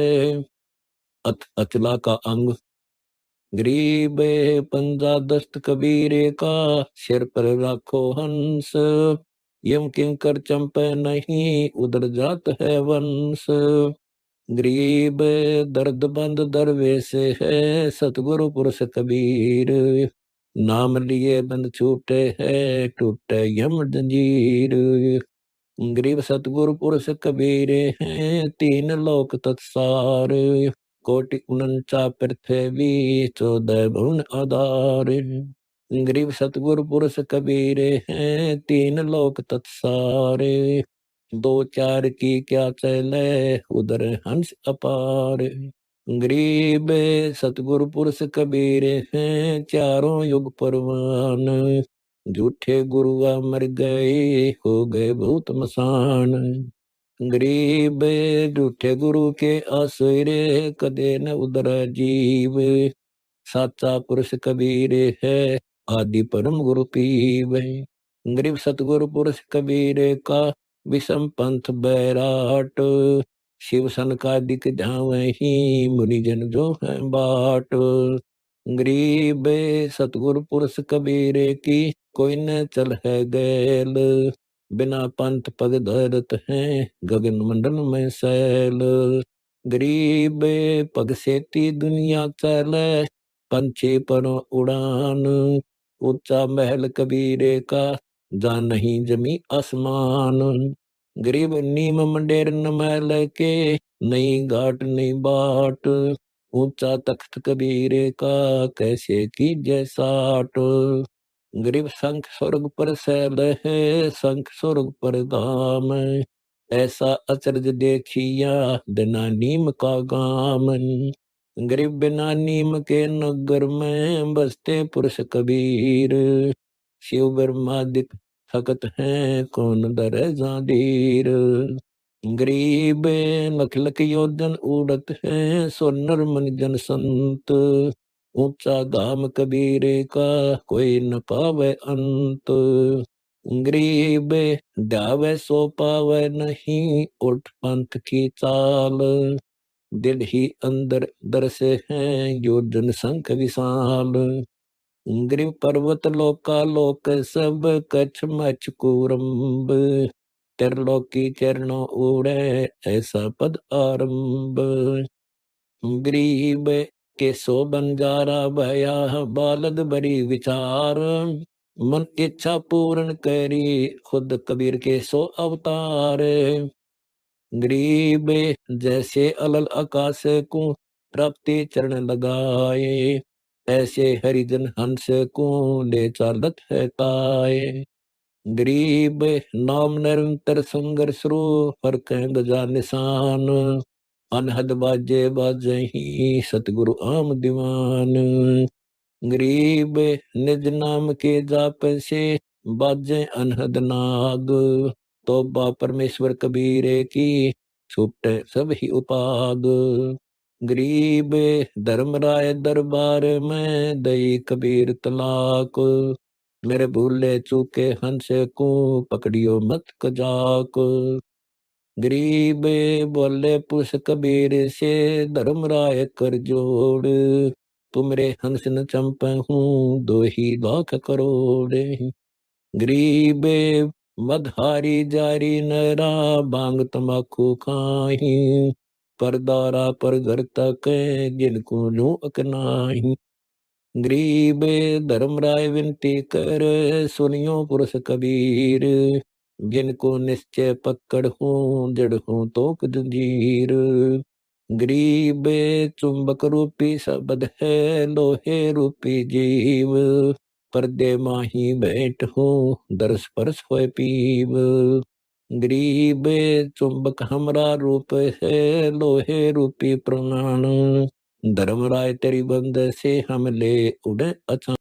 अचला का अंग गरीब पंजा दस्त कबीर का, सिर पर राखो हंस, यम किंकर चंपे नहीं उधर जात है वंश। गरीब दर्द बंद दरवेश है सतगुरु पुरुष कबीर, नाम लिए बंद छूटे है टूटे यम जंजीर। गरीब सतगुरु पुरुष कबीर हैं तीन लोक तत्सार, कोटि उनचा पृथ्वी 14 भुवन आधार। गरीब सतगुरु पुरुष कबीर हैं तीन लोक तत्सारे, दो चार की क्या चले उधर हंस अपार। गरीब सतगुरु पुरुष कबीर हैं चारों युग परवान, झूठे गुरुआ मर गए हो गए बहुत मसान। गरीब झूठे गुरु के आसरे कदे न उधर जीव, साचा पुरुष कबीर है आदि परम गुरु पीव। गरीब सतगुरु पुरुष कबीर का विषम पंथ बैराट, शिव सन का दिख ध्यावही मुनिजन जो है बाट। गरीब सतगुरु पुरुष कबीर की कोई न चल है गैल, बिना पंथ पद धरत है गगन मंडल में सैल। गरीब पग सेती दुनिया चले, पंछी परों उड़ान। ऊंचा महल कबीरे का, जा नहीं जमी आसमान। गरीब नीम मंडेर न महल के, नई घाट नई बाट। ऊंचा तख्त कबीरे का, कैसे कीजे साट। गरीब शंख स्वर्ग पर सैल है, शंख स्वर्ग पर धाम। ऐसा अचरज देखिया, बिना नीम का गाम। गरीब बिना नीम के नगर में, बसते पुरुष कबीर। शिव ब्रह्मादिक थकत हैं, कौन डरे जाधीर। गरीब लख लख योजन उड़त है, सो नर मन जन संत। ऊंचा धाम कबीरे का, कोई न पावे अंत। गरीब ध्यावे सो पावे नहीं, उठ पंथ की चाल। दिल ही अंदर दरस है, योजन संख विशाल। गरीब पर्वत लोका लोक सब, कछ मछ कुरम्ब। त्रिलोकी चरणों उड़े, ऐसा पद आरंभ। गरीब के सो बंजारा भया, बालद बड़ी विचार। मन इच्छा पूर्ण करी, खुद कबीर के सो अवतार। गरीब जैसे अलल आकाश को, प्राप्ति चरण लगाए। ऐसे हरिजन हंस को, ले चालत है ताए। गरीब नाम निरंतर संघर्ष रो, हर कहंद जा निशान। अनहद बाजे बाजही, सतगुरु आम दीवान। गरीब निज नाम के जाप से, बाजे अनहद नाद। तौबा परमेश्वर कबीरे की, छूटे सब ही उपाद। गरीब धर्मराय दरबार में, दई कबीर तलाक। मेरे भूले चूके हंस को, पकड़ियो मत कजाक। गरीब बोले पुरुष कबीर से, धर्मराय कर जोड़। तुमरे हंस न चंपहूँ, दो ही लाख करोड़। गरीब मदहारी जारी नरा, बांग तमाकू खाही। पर दारा पर घर तक, जिनको लूं अकनाही। गरीब धर्मराय विनती कर, सुनियो पुरुष कबीर। जिनको निश्चय पकड़ हूँ, जड़ हूँ तोक जंजीर। गरीब चुंबक रूपी शब्द है, लोहे रूपी जीव। पर्दे माही बैठ हूँ, दरस परस होए पीव। गरीब चुंबक हमरा रूप है, लोहे रूपी प्राण। धर्मराय तेरी बंद से हम ले उड़े अचानक।